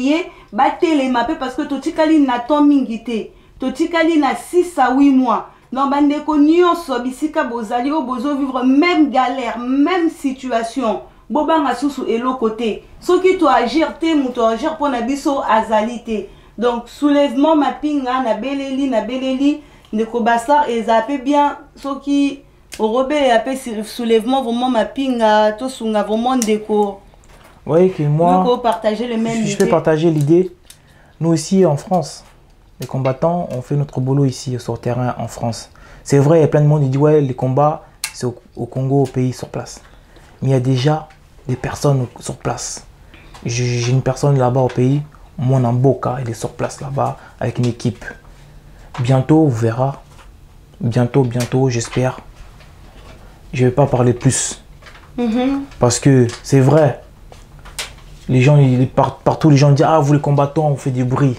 [SPEAKER 1] battre les mappés, parce que totikali na ton mingité. Totikali na 6 à 8 mois. Non, bandeko nyonso bisika bozali o bozo vivre même galère, même situation. Bobanga susu elo côté. Soki to agir te muto agir pour na biso azalité. Donc soulèvement mapinga na beleli ndeko Bastar et zappé bien soki Robé et appelé soulèvement vraiment mapinga to sunga vraiment ndeko.
[SPEAKER 2] Vous voyez que moi
[SPEAKER 1] partager le même
[SPEAKER 2] je peux partager l'idée. Nous aussi en France, les combattants, on fait notre boulot ici sur le terrain en France. C'est vrai, il y a plein de monde qui dit ouais, les combats, c'est au Congo, au pays, sur place. Mais il y a déjà des personnes sur place. J'ai une personne là-bas au pays, mon Amboka, il est sur place là-bas avec une équipe. Bientôt, vous verrez. Bientôt, j'espère. Je ne vais pas parler plus. Parce que c'est vrai. Les gens, partout, les gens disent ah, vous les combattants, on fait du bruit.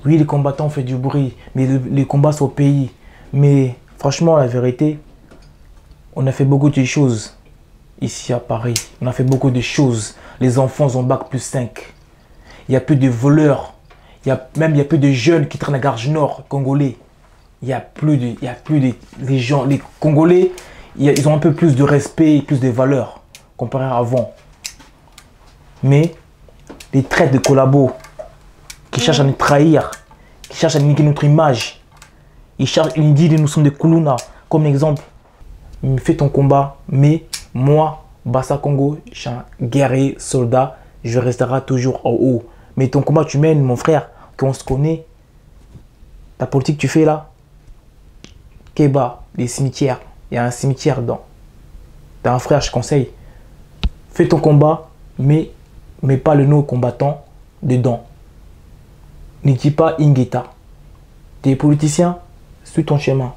[SPEAKER 2] Oui, les combattants, on fait du bruit. Mais les combats sont au pays. Mais franchement, la vérité, on a fait beaucoup de choses ici à Paris. On a fait beaucoup de choses. Les enfants ont bac+5. Il n'y a plus de voleurs. Il y a plus de jeunes qui traînent à Gare Nord, congolais. Il y a plus de les gens, les Congolais, ils ont un peu plus de respect et plus de valeur comparé à avant. Mais les traites de collabos qui cherchent à nous trahir, qui cherchent à niquer notre image, ils disent que nous sommes des Kuluna. Comme exemple, fais ton combat, mais moi, Bassa Congo, je suis un guerrier, soldat, je resterai toujours en haut. Mais ton combat, tu mènes, mon frère, qu'on se connaît, ta politique que tu fais là, Kéba, les cimetières, il y a un cimetière dedans. T'as un frère, je conseille, fais ton combat, mais pas le nom combattant dedans. Ne dis pas Ingeta. Tu es politicien, suis ton chemin.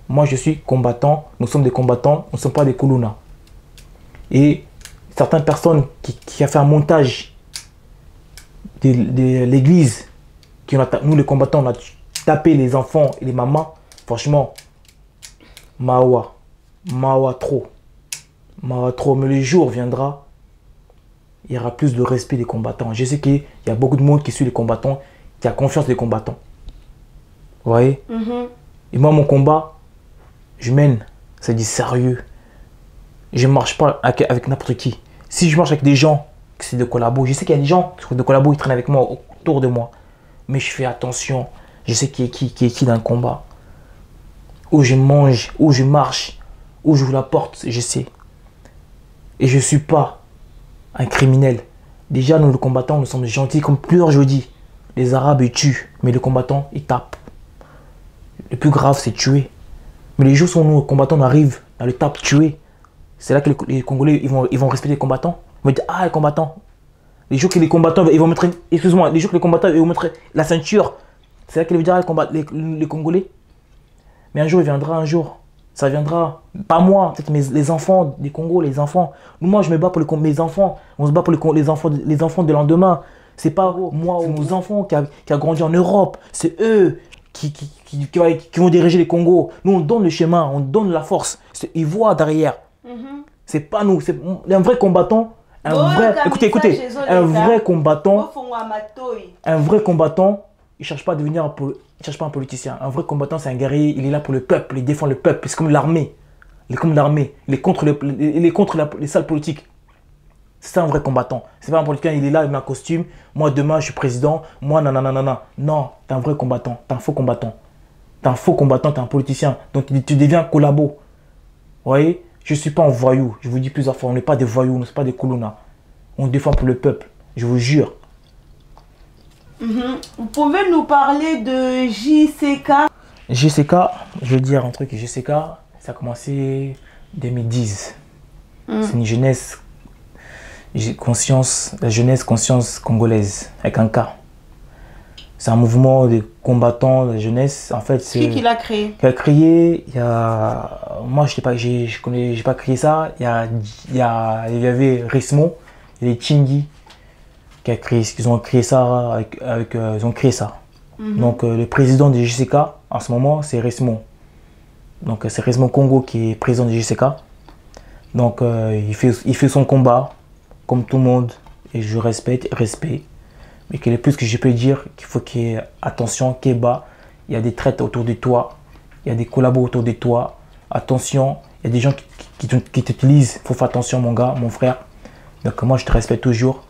[SPEAKER 2] Moi, je suis combattant, nous sommes des combattants, nous ne sommes pas des Kuluna. Et certaines personnes qui ont fait un montage de l'église, nous les combattants, on a tapé les enfants et les mamans, franchement, Mawa trop. Mais le jour viendra, il y aura plus de respect des combattants. Je sais qu'il y a beaucoup de monde qui suit les combattants, qui a confiance des combattants. Vous voyez? Et moi, mon combat, je mène, c'est du sérieux. Je ne marche pas avec n'importe qui. Si je marche avec des gens, c'est de collabos. Je sais qu'il y a des gens de collabos qui traînent avec moi, autour de moi. Mais je fais attention. Je sais qui est qui dans le combat. Où je mange, où je marche, où j'ouvre la porte, je sais. Et je ne suis pas un criminel. Déjà, nous, les combattants, nous sommes gentils. Comme plusieurs je dis, les Arabes, ils tuent. Mais les combattants, ils tapent. Le plus grave, c'est tuer. Mais les jours où nous, les combattants, on arrive dans le tape tuer, c'est là que les Congolais, ils vont respecter les combattants. Ils vont dire, ah, les combattants. Les jours que les combattants, ils vont mettre, excuse-moi, les jours que les combattants, ils vont mettre la ceinture, c'est là qu'ils vont dire, ah, les Congolais. Mais un jour, il viendra, un jour. Ça viendra, pas moi, peut-être les enfants des Congo, les enfants. Moi, je me bats pour mes enfants. On se bat pour les enfants de lendemain. C'est pas moi ou nos enfants qui a grandi en Europe. C'est eux qui vont diriger les Congos. Nous, on donne le chemin, on donne la force. Ils voient derrière. C'est pas nous. C'est un vrai combattant. Écoutez, un vrai combattant, il ne cherche pas à devenir un politicien. Un vrai combattant, c'est un guerrier, il est là pour le peuple, il défend le peuple. C'est comme l'armée. Il est contre les salles politiques. C'est ça un vrai combattant. C'est pas un politicien, il est là, il met un costume. Moi, demain, je suis président. Moi, nanana. Non, t'es un vrai combattant. T'es un faux combattant. T'es un faux combattant, t'es un politicien. Donc, tu deviens collabo. Vous voyez? Je ne suis pas un voyou. Je vous dis plusieurs fois, on n'est pas des voyous, on n'est pas des Kuluna. On défend pour le peuple, je vous jure.
[SPEAKER 1] Vous pouvez nous parler de JCK?
[SPEAKER 2] JCK, je veux dire un truc, JCK, ça a commencé en 2010. C'est une jeunesse conscience, la jeunesse conscience congolaise, avec un K. C'est un mouvement de combattants de la jeunesse. En fait, c'est
[SPEAKER 1] qui l'a créé?
[SPEAKER 2] Qui a créé, il y a... Moi, je n'ai pas créé ça. Il y avait Rismo et les Chingi qui a créé, ils ont créé ça. Ils ont créé ça. Donc, le président du JCK, en ce moment, c'est Rismo. Donc, c'est Rismo Congo qui est président du JCK. Donc, il fait son combat, comme tout le monde. Et je respecte, mais que le plus que je peux dire, qu'il faut qu'il y ait attention, qu'il y ait bas. Il y a des traites autour de toi, il y a des collabos autour de toi. Attention, il y a des gens qui t'utilisent. Il faut faire attention, mon gars, mon frère. Donc moi, je te respecte toujours.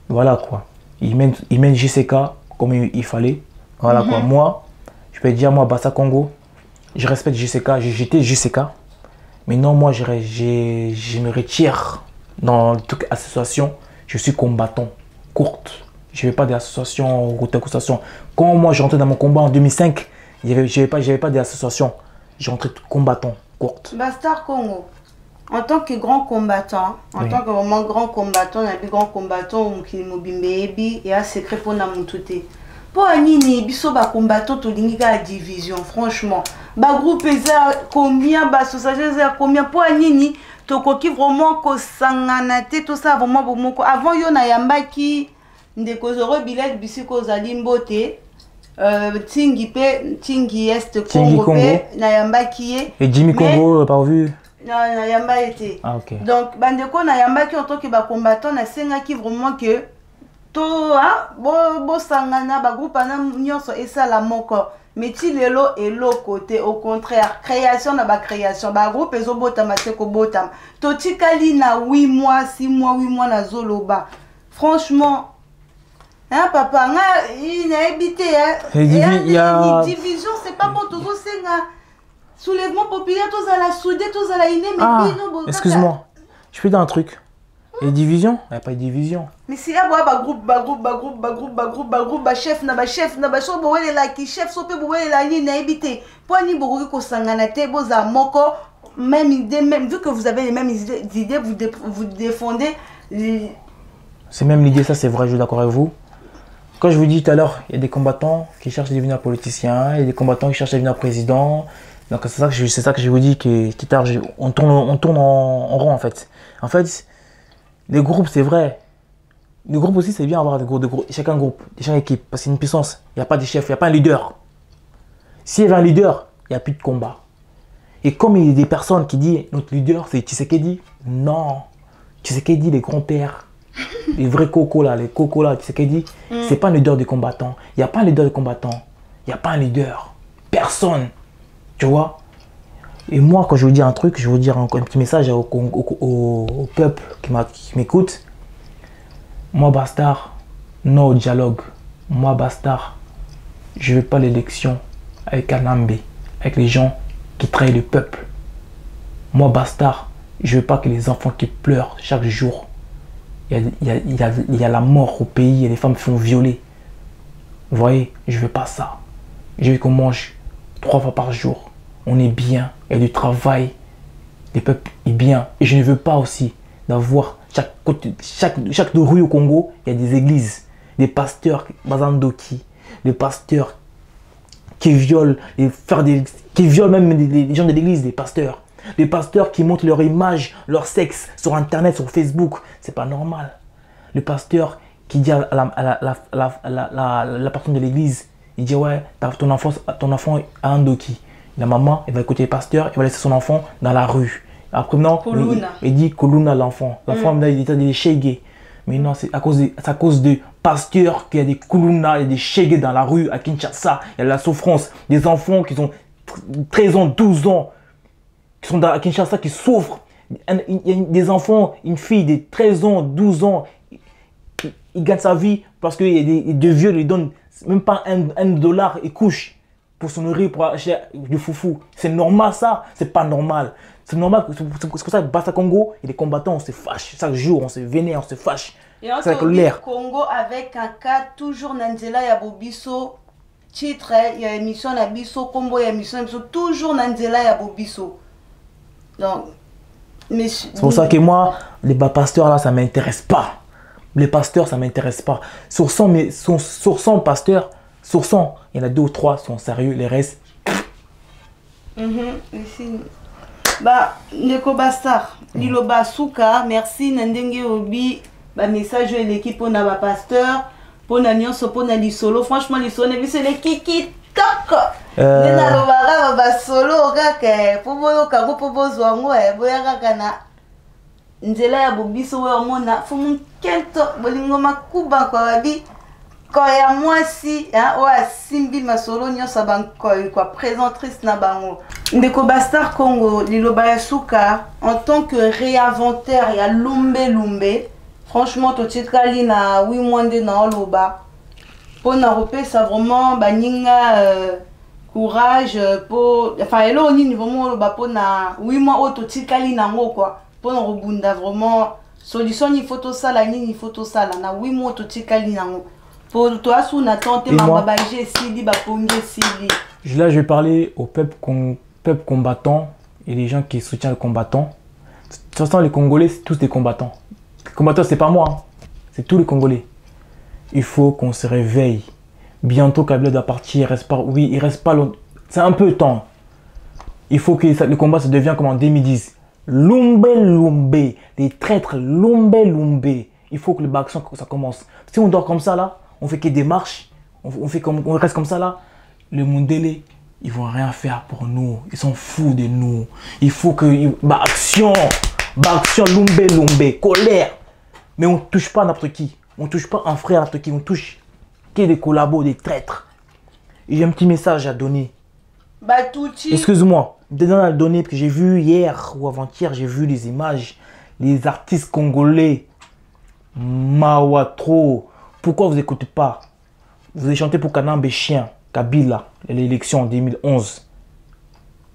[SPEAKER 2] Voilà quoi. Il mène JCK comme il fallait. Voilà quoi. Moi, je peux dire, moi, Bassa Congo, je respecte JCK. J'étais JCK. Mais non, moi, je me retire dans toute association. Je suis combattant, courte. Je ne vais pas d'association, d'association. Quand moi, je rentrais dans mon combat en 2005, je n'avais pas d'association. Je rentrais combattant, courte.
[SPEAKER 1] Bastard Congo, en tant que grand combattant, en tant que vraiment grand combattant, on a vu grand combattant, qui est mobile, et un secret pour nous tout. Pour Anini, biso ba combattant, tu dis la division, franchement. Ba groupe combien, ba association combien, pour Anini, tu as vraiment ko sanganate, tout ça vraiment bon. Avant, yo na yamba qui ndeko zoro bilet bisiko zali mbote tingi est Congo na yamba qui est
[SPEAKER 2] et Jimmy Congo pas vu
[SPEAKER 1] na yamba été donc bandeko na yamba qui en tant que ba combattant na senga qui vraiment que to bo sangana ba groupe na nyonso esa la moko mais ti lelo et l'autre côté au contraire création na ba création ba groupe ezo botama te ko botama to tikali na 8 mois 6 mois na zoloba franchement. Hein, papa, il a habité. Il y a division, c'est pas bon, tout ça, soulèvement populaire, tout ça, la soudé, tout ça, la iné, mais
[SPEAKER 2] excuse-moi, je peux dire un truc. Et division? Il n'y a pas de division.
[SPEAKER 1] Mais si il y a un groupe, chef, chef, sopé, la ligne, habité. Pour ni bourri, ko sanganate, boza moko, même idée, même vu que vous avez les mêmes idées, vous défendez.
[SPEAKER 2] C'est même l'idée, ça c'est vrai, je suis d'accord avec vous. Quand je vous dis tout à l'heure, il y a des combattants qui cherchent à devenir politiciens, il y a des combattants qui cherchent à devenir président. Donc c'est ça que je vous dis que tout à l'heure, on tourne en rond en fait. En fait, les groupes c'est vrai. Les groupes aussi c'est bien avoir des groupes, chacun groupe, chaque équipe, parce que c'est une puissance. Il n'y a pas de chef, il n'y a pas un leader. S'il y avait un leader, il n'y a plus de combat. Et comme il y a des personnes qui disent notre leader c'est Tshisekedi, non. Tshisekedi, les grands-pères. Les vrais cocos là, tu sais qu'elle dit, c'est pas un leader de combattant. Il n'y a pas un leader de combattant. Il n'y a pas un leader. Personne. Tu vois? Et moi, quand je vous dis un truc, je veux dire un petit message au peuple qui m'écoute. Moi, Bastard, non au dialogue. Moi, Bastard, je ne veux pas l'élection avec Anambé, avec les gens qui trahissent le peuple. Moi, Bastard, je ne veux pas que les enfants qui pleurent chaque jour. Il y a la mort au pays, il y a des femmes qui font violer. Vous voyez, je veux pas ça. Je veux qu'on mange 3 fois par jour. On est bien, il y a du travail. Le peuple est bien. Et je ne veux pas aussi d'avoir chaque rue au Congo, il y a des églises, des pasteurs, Bazandoki, des pasteurs qui violent, qui violent même les gens de l'église, des pasteurs. Les pasteurs qui montrent leur image, leur sexe sur internet, sur Facebook, c'est pas normal. Le pasteur qui dit à la personne de l'église, il dit ouais, ton enfant a un doki. La maman, elle va écouter le pasteur, elle va laisser son enfant dans la rue. Après non, il dit Koluna l'enfant. L'enfant il est chégué. Mais non, c'est à cause de pasteurs qu'il y a des Koluna, il y a des chégués dans la rue à Kinshasa. Il y a la souffrance. Des enfants qui ont 13 ans, 12 ans. Qui sont à Kinshasa, qui souffrent. Il y a des enfants, une fille de 13 ans, 12 ans, il gagne sa vie parce qu'il y a des vieux lui donnent même pas $1, ils couchent pour se nourrir, pour acheter du foufou. C'est normal ça, c'est pas normal. C'est normal, c'est pour ça que Basta Congo et les combattants, on se fâche. Chaque jour, on se vénère, on se fâche.
[SPEAKER 1] C'est avec l'air. Congo avec Kaka, toujours Nanzela Yabobiso, titre, il y a émission Nabiso, Combo, il y a émission Nabiso, toujours Nanzela Yabobiso. Donc,
[SPEAKER 2] c'est pour ça que moi, les pasteurs là, ça ne m'intéresse pas. Les pasteurs, ça ne m'intéresse pas. Sur 100 pasteurs, sur 100, il y en a 2 ou 3 sont sérieux, les restes.
[SPEAKER 1] Ici. Bah, Neko Bastar, Lilo Basuka, merci Nandenge Obi, bah message de l'équipe pour na pasteur, pour na nyonso pour na lisolo. Franchement lisolo, c'est les kiki tok. Nena lo bara ba solo kaka, pour boyo kango pour bozwango boya kaka na nzela ya bobiso we mona fumu kento bolingo makuba kwa babi. Quand il y a moi si, ou à Simbi Masolo, nous sommes quoi présentatrice na bango. Ndeko Bastar Congo, Lilo Bayasuka, en tant que réinventaire, il y a Lumbe. Franchement, tout titre kali na 8 mois de na loba. Pour na repé ça vraiment baninga courage pour enfin elo ni vraiment loba pour na 8 mois tout titre kali na ngo quoi. Pour na rebunda vraiment solution ni photo ça la ni photo ça là na 8 mois tout titre kali na ngo. Pour toi, si on attend,
[SPEAKER 2] là, je vais parler au peuple combattant et les gens qui soutiennent les combattants. De toute façon, les Congolais, c'est tous des combattants. Les combattants, c'est pas moi, hein. C'est tous les Congolais. Il faut qu'on se réveille. Bientôt, Kabila doit partir. Il reste pas, oui, il reste pas longtemps. C'est un peu de temps. Il faut que le combat se devienne comme en 2010. Lumbe, les traîtres, Lumbe. Il faut que le action ça commence. Si on dort comme ça là, on fait que des marches, on reste comme ça là, le Mundele, ils vont rien faire pour nous. Ils sont fous de nous. Il faut que... action, Lumbe, colère. Mais on ne touche pas n'importe qui. On ne touche pas un frère n'importe qui. On touche que des collabos, des traîtres. Et j'ai un petit message à donner. Excuse-moi, à donner parce que j'ai vu hier ou avant-hier, j'ai vu les images, les artistes congolais, Mawatro. Pourquoi vous n'écoutez pas? Vous avez chanté pour Kanambe Chien, Kabila, l'élection en 2011.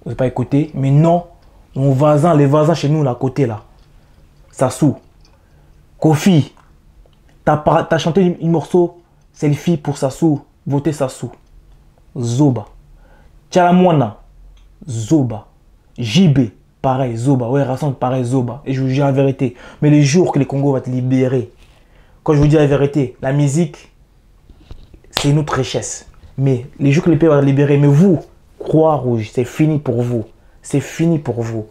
[SPEAKER 2] Vous n'avez pas écouté? Mais non, mon voisin, les voisins chez nous, là, à côté, là. Sassou. Kofi. T'as chanté un morceau, selfie pour Sassou. Votez Sassou. Zoba. Tchalamwana. Zoba. JB. Pareil, Zoba. Ouais, Rasson, pareil, Zoba. Et je vous dis la vérité. Mais les jours que les Congos vont être libérés, quand je vous dis la vérité, la musique, c'est une autre richesse. Mais les jours que les pays vont être libérés, mais vous, Croix-Rouge, c'est fini pour vous. C'est fini pour vous.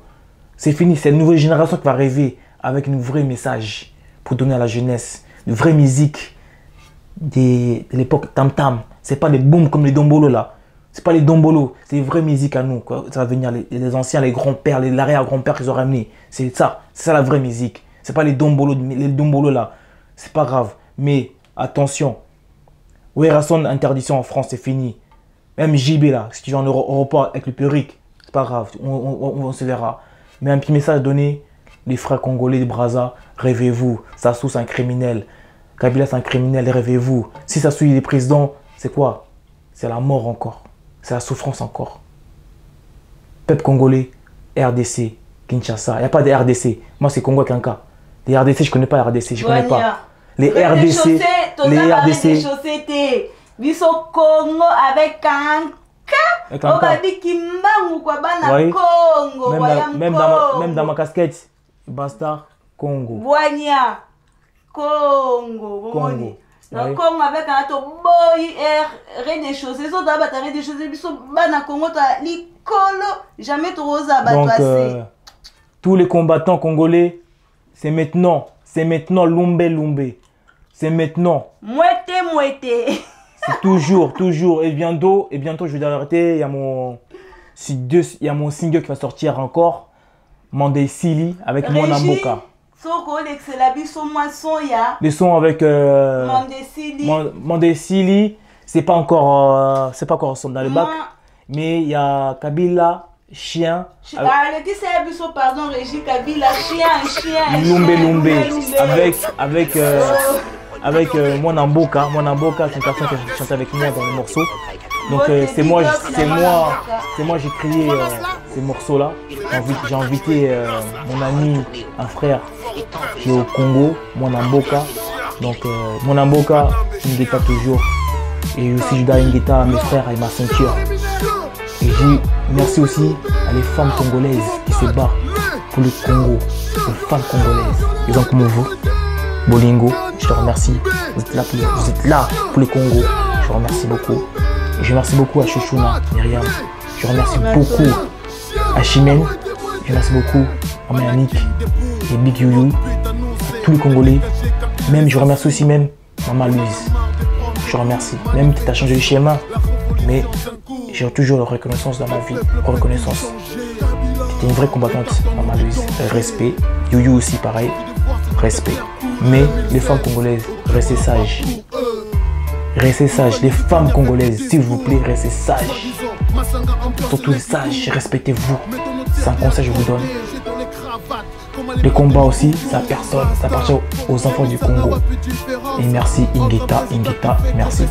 [SPEAKER 2] C'est fini. C'est une nouvelle génération qui va rêver avec un vrai message pour donner à la jeunesse. Une vraie musique de l'époque tam-tam. Ce n'est pas des booms comme les Dombolo là. Ce n'est pas les Dombolo. C'est une vraie musique à nous. Quoi. Ça va venir les anciens, les grands-pères, les arrière-grands-pères qu'ils ont ramenés. C'est ça. C'est ça la vraie musique. Ce n'est pas les Dombolo là. C'est pas grave. Mais attention. Werrason, interdiction en France, c'est fini. Même JB là, si tu vas en Europe avec le perruque, c'est pas grave. On se verra. Mais un petit message donné. Les frères congolais de Brazza, rêvez-vous. Sassou, c'est un criminel. Kabila, c'est un criminel, rêvez-vous. Si Sassou il est président, c'est quoi? C'est la mort encore. C'est la souffrance encore. Peuple congolais, RDC, Kinshasa. Il n'y a pas de RDC. Moi, c'est Congo Kanka. Les RDC, je ne connais pas RDC. Je connais pas. Les RDC. Les RDC.
[SPEAKER 1] Biso Congo avec Kanka.
[SPEAKER 2] Même dans ma casquette. Basta Congo.
[SPEAKER 1] Boigna. Congo. Donc, Congo avec un boy rien des choses. Les autres abattent des choses. Biso bana Congo l'icolo. Jamais trop rosa
[SPEAKER 2] donc tous les combattants congolais, c'est maintenant. C'est maintenant Lumbe. C'est maintenant.
[SPEAKER 1] Mouette.
[SPEAKER 2] C'est toujours. Et bientôt, je vais arrêter. Il y a mon single qui va sortir encore. Mandé Sili avec Mwana Mboka. Les sons avec Mandé Sili, c'est pas encore dans le bac, mais il y a Kabila Chien.
[SPEAKER 1] Pardon, Régie Kabila Chien.
[SPEAKER 2] Lumbe avec Mwana Mboka. Mwana Mboka, c'est une personne qui chante avec moi dans le morceau. Donc c'est moi j'ai créé ces morceaux-là. J'ai invité mon ami, un frère qui est au Congo, Mwanamboka. Donc Mwanamboka, Ingeta toujours. Et aussi je dois Ingeta à mes frères et ma ceinture. Et je dis merci aussi à les femmes congolaises qui se battent pour le Congo. Les femmes congolaises, des gens comme vous, Bolingo, je te remercie. Vous êtes là pour le Congo. Je vous remercie beaucoup. Et je remercie beaucoup à Chouchouna, Myriam. Je remercie beaucoup à Chimène. Je remercie beaucoup à Mayanik et Big Youyou, tous les Congolais. Même je remercie aussi même Maman Louise. Je remercie. Même que tu as changé de schéma, mais j'ai toujours la reconnaissance dans ma vie. Reconnaissance. Tu es une vraie combattante, Maman Louise. Respect. Youyou aussi pareil. Respect. Mais les femmes congolaises, restez sages. Restez sages. Les femmes congolaises, s'il vous plaît, restez sages. Surtout sages, respectez-vous. C'est un conseil que je vous donne. Les combats aussi, ça personne, ça appartient aux enfants du Congo. Et merci Ingeta, merci.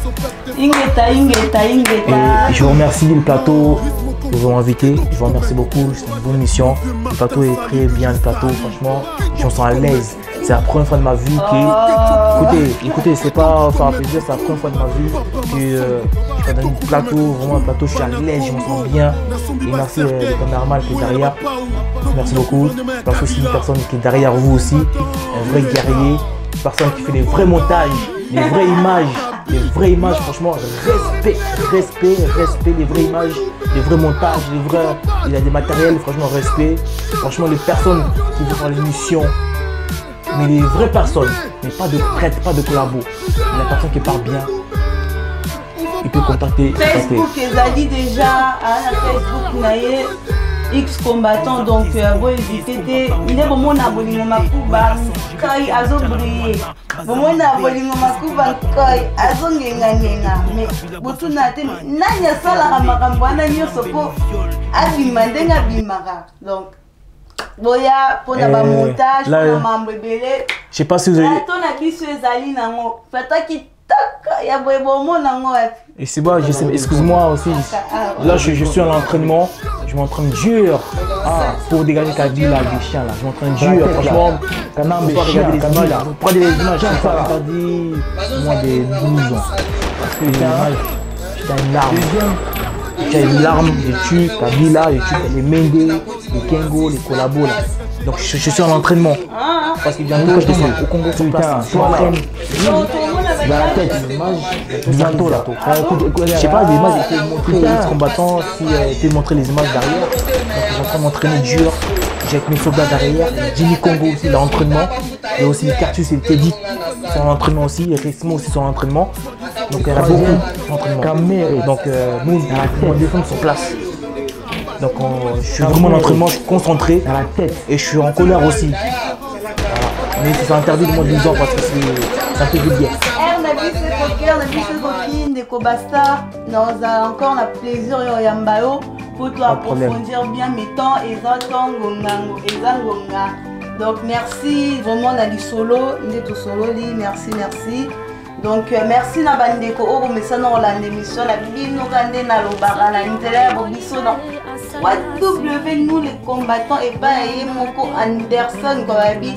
[SPEAKER 1] Ingeta.
[SPEAKER 2] Et je vous remercie le plateau que vous m'avez invité. Je vous remercie beaucoup, c'est une bonne mission. Le plateau est très bien, le plateau, franchement, je me sens à l'aise. C'est la première fois de ma vie que... Écoutez, c'est pas faire plaisir, c'est la première fois de ma vie que je suis dans un plateau, vraiment un plateau, je suis à l'aise, je me sens bien. Et merci le caméraman qui est derrière. Merci beaucoup. Merci aussi une personne qui est derrière vous aussi, un vrai guerrier, une personne qui fait des vrais montages, des vraies images, franchement, respect, les vraies images, les vrais montages, il y a des matériels, franchement, respect. Franchement, les personnes qui vont faire l'émission, mais les vraies personnes, mais pas de prêtres, pas de collabos. La personne qui parle bien, il peut contacter.
[SPEAKER 1] Facebook, ils ont dit déjà à Facebook, X combattant, donc vous hésitez. Il est bon à Bolingo Makuba, Kai Azo briller. Bon à Bolingo Makuba, Kai Azo Ngenga. Mais vous n'avez Nanya Sala Makamwana Nyosoko, Abimandenga Bimara. Donc, Boya, pour la montage, pour la membre belé.
[SPEAKER 2] Je sais pas si vous avez. Et c'est bon, excuse-moi aussi. Là, je suis à l'entraînement. Je m'entraîne dur pour dégager Kabila des chiens là. Je m'entraîne dur, franchement. Faut pas regarder les images là. Prenez les images, je pas regarder moins de 12 ans. Parce que les images, j'ai une larme. J'ai une larme, je tue Kabila, je tue les Mende, les Kengo, les collabos là. Donc je suis en entraînement. Parce que bientôt je descends au Congo sur place. Je m'entraîne. Dans la tête, bientôt là. Je sais pas, des images étaient montrées les combattants, si étaient montrées les images derrière. Donc je suis en train de m'entraîner dur. J'ai avec mes soldats derrière. Jimmy Congo aussi, l'entraînement. Et aussi Cartus et Teddy sont en entraînement aussi. Et Resmo aussi sont en entraînement. Donc il y en a beaucoup d'entraînement. Donc nous, on défend sur place. Donc je suis vraiment en entraînement, je suis concentré dans la tête et je suis en colère aussi. Voilà. Mais c'est interdit de moins de 12 ans parce que c'est un peu vulgaire.
[SPEAKER 1] On a vu ces coquines des Kobasta. On a encore le plaisir de Yambayo pour approfondir bien mes temps et donc merci vraiment Nali Solo, merci. Donc merci na bandeko oko mesana Hollande émission la bino kande na lobara na intérêt bobiso non W nous les combattants et pas moko Anderson Kobabi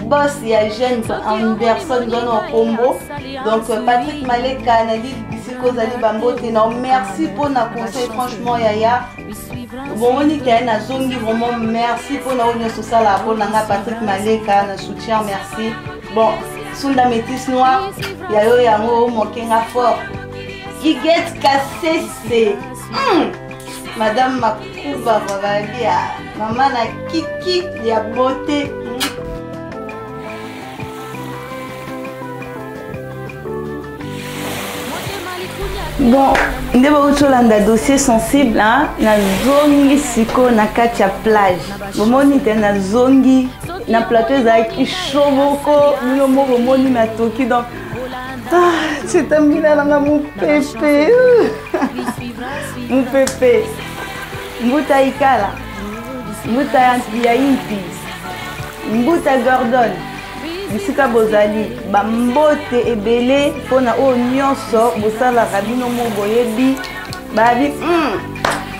[SPEAKER 1] boss ya jeune Anderson dans au combo. Donc Patrick Maleka Nali bisiko zali bambote non merci pour na conseil franchement yaya bon on est na zongi vraiment merci pour na union sociale pour na Patrick Maleka na soutien merci. Bon Sunda Métis Noir, Yayo Yango, Mokenga Fort, Giget Kassese, Madame Makuba, Maman na Kiki, ya beauté. Bon, on a un dossier sensible, na zongi siko na katia plage. Bomoni te na zongi. Na plateau ezalaki shoboko bino moko moni na toki donc c'est un bila nanga mopepe mbuta ikala mbuta ya impi mbuta Gordon bisika bozali bambote ebele mpona oyo nyonso bosalaka bino mo boyebi babi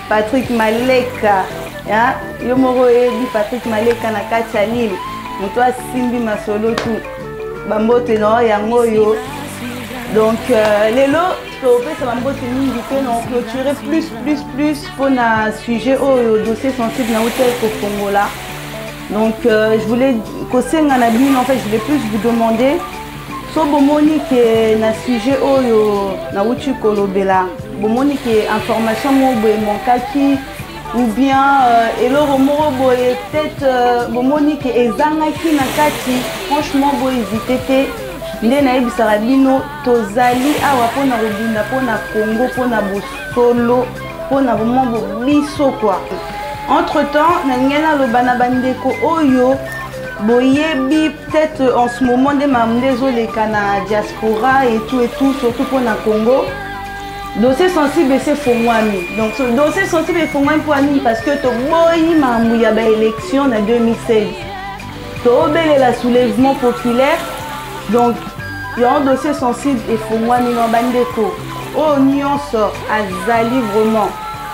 [SPEAKER 1] Patrick Maleka ya yo moko ebi Patrick Maleka na kati ya Lille moto asimbi masolo tu bambote na yango yo donc lelo topesa bambote mingi pe na clôturer plus pour na sujet au dossier sensible na hôtel Kofongola. Donc je voulais kosenga na bino, en fait je voulais plus vous demander so bomoni ke na sujet oyo na uchi kolobela bomoni ke information mo boye monkaki ou bien eloro moko boye peut-être bomoni ke ezangaki na kati franchement boye hésiter te nde nayebisaka bino tozali awa mpona kobunda mpona Congo mpona bosolo mpona vraiment biso quoi. Entre temps nalingi naloba na bandeko oyo boyebi peut-être en ce moment de mamde ezoleka na diaspora et tout surtout pour na Congo dossier sensible c'est fongwami. Donc ce dossier sensible est fongwami pour nous parce que to boyi mambu ya ba élection en 2016 to obele la soulèvement populaire. Donc il y a un dossier sensible et fongwami na bandeko o nyonso azali vraiment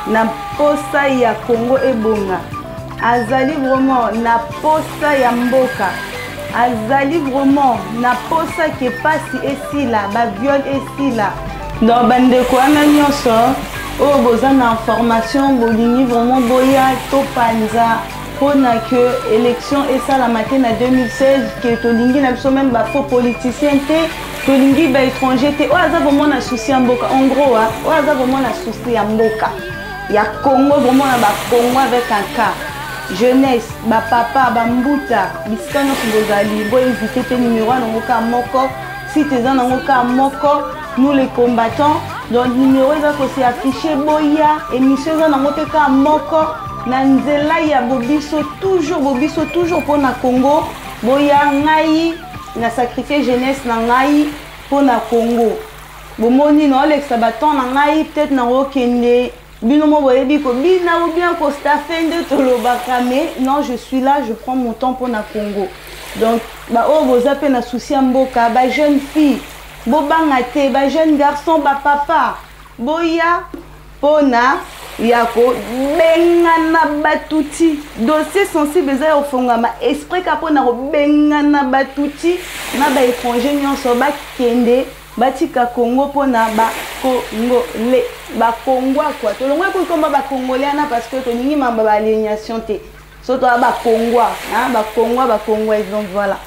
[SPEAKER 1] na posa ya Congo ebonga azali vraiment na posa ya mboka azali vraiment na posa ke pasi esila ba viol esila donc bandeko wana nyonso o boza na information bolingi vraiment boya to panza pona que élection esalama te na 2016 ke tolingi na biso même ba faux politicien te tolingi ba étranger te o aza vraiment na souci ya mboka en gros o aza vraiment na souci ya mboka ya Congo vraiment na ba Congo avec un cas jeunesse ba papa ba mbuta bisika nyonso bozali bo éviter te numéro na ngoka moko si teza na ngoka moko nous les combattants donc numéro eza ko se afficher boya émission eza na ngoka moko na nzela ya bobiso toujours pour na Congo boya ngai na sacrifier jeunesse na ngai pour na Congo bomoni na Alex Sabaton na ngai peut-être na okende bino mo boyebi ko bina ou bien ko stafende to lobaka mais non je suis là je prends mon temps pour na Congo. Donc ba o boza pe na souci mboka ba jeune fille bo banga te ba jeune garçon ba papa boya pona yako bengana batuti dossier sensible za ofongama esprit ka pona ko bengana batuti na ba étranger nyonso ba kende batika Congo pona ba Congo le ba Congo quoi to longwe ko komba ba Congolais na parce que to ningi mamba ba aliénation te surtout ba Congo hein ba Congo donc voilà.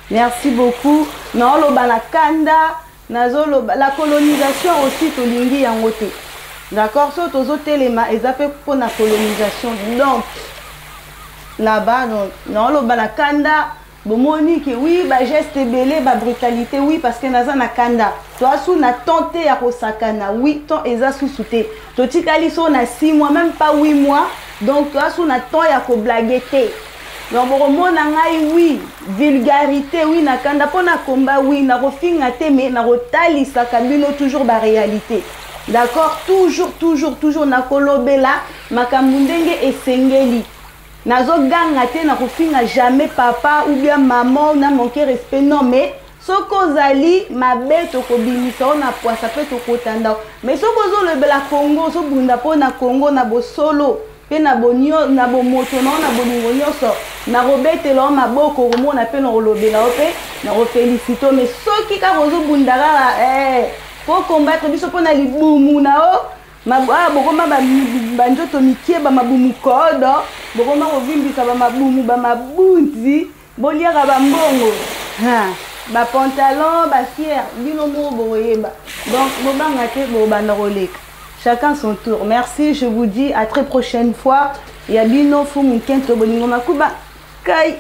[SPEAKER 1] Merci beaucoup. Na lo bana kanda nazolo la colonisation aussi to lingi yango te. D'accord, so tozo telema ezape pona colonisation donc là-bas donc na lo bana kanda bomoni que oui ba geste belé ba brutalité oui parce que naza na kanda toi sous na tenté ya kosakana oui ton eza sous-souté to tikali so na 6 mois même pas 8 mois donc toi sous na temps ya ko blagueté donc bomona ngai oui vulgarité oui na kanda pona combat oui na kofinga te mais na kotalisa kabino toujours ba réalité. D'accord, toujours na kolobela makambu ndenge esengeli nazo ganga te na kofinga jamais papa ou bien maman na manquer respect non mais soko zali mabeto ko bimisa na poisa pe to kotanda mais soko zo lebela Congo so bunda po na Congo na bosolo pe na bonio na bomoto na bolingo nyonso na robetelo maboko komona pe na lobela pe na felicito mais soki ka zo bunda kala pour combattre biso po na libumu na o bokoma banjoto mikie bamabumu kodo bokoma kovimbisa bamabumu bamabunzi boliaka bambongo bapantalon bafiere bino moko bokoyeba donc bobanga te bobanda koleka chacun son tour. Merci, je vous dis à très prochaine fois. Ya bino fu mukento bolingo makuba kai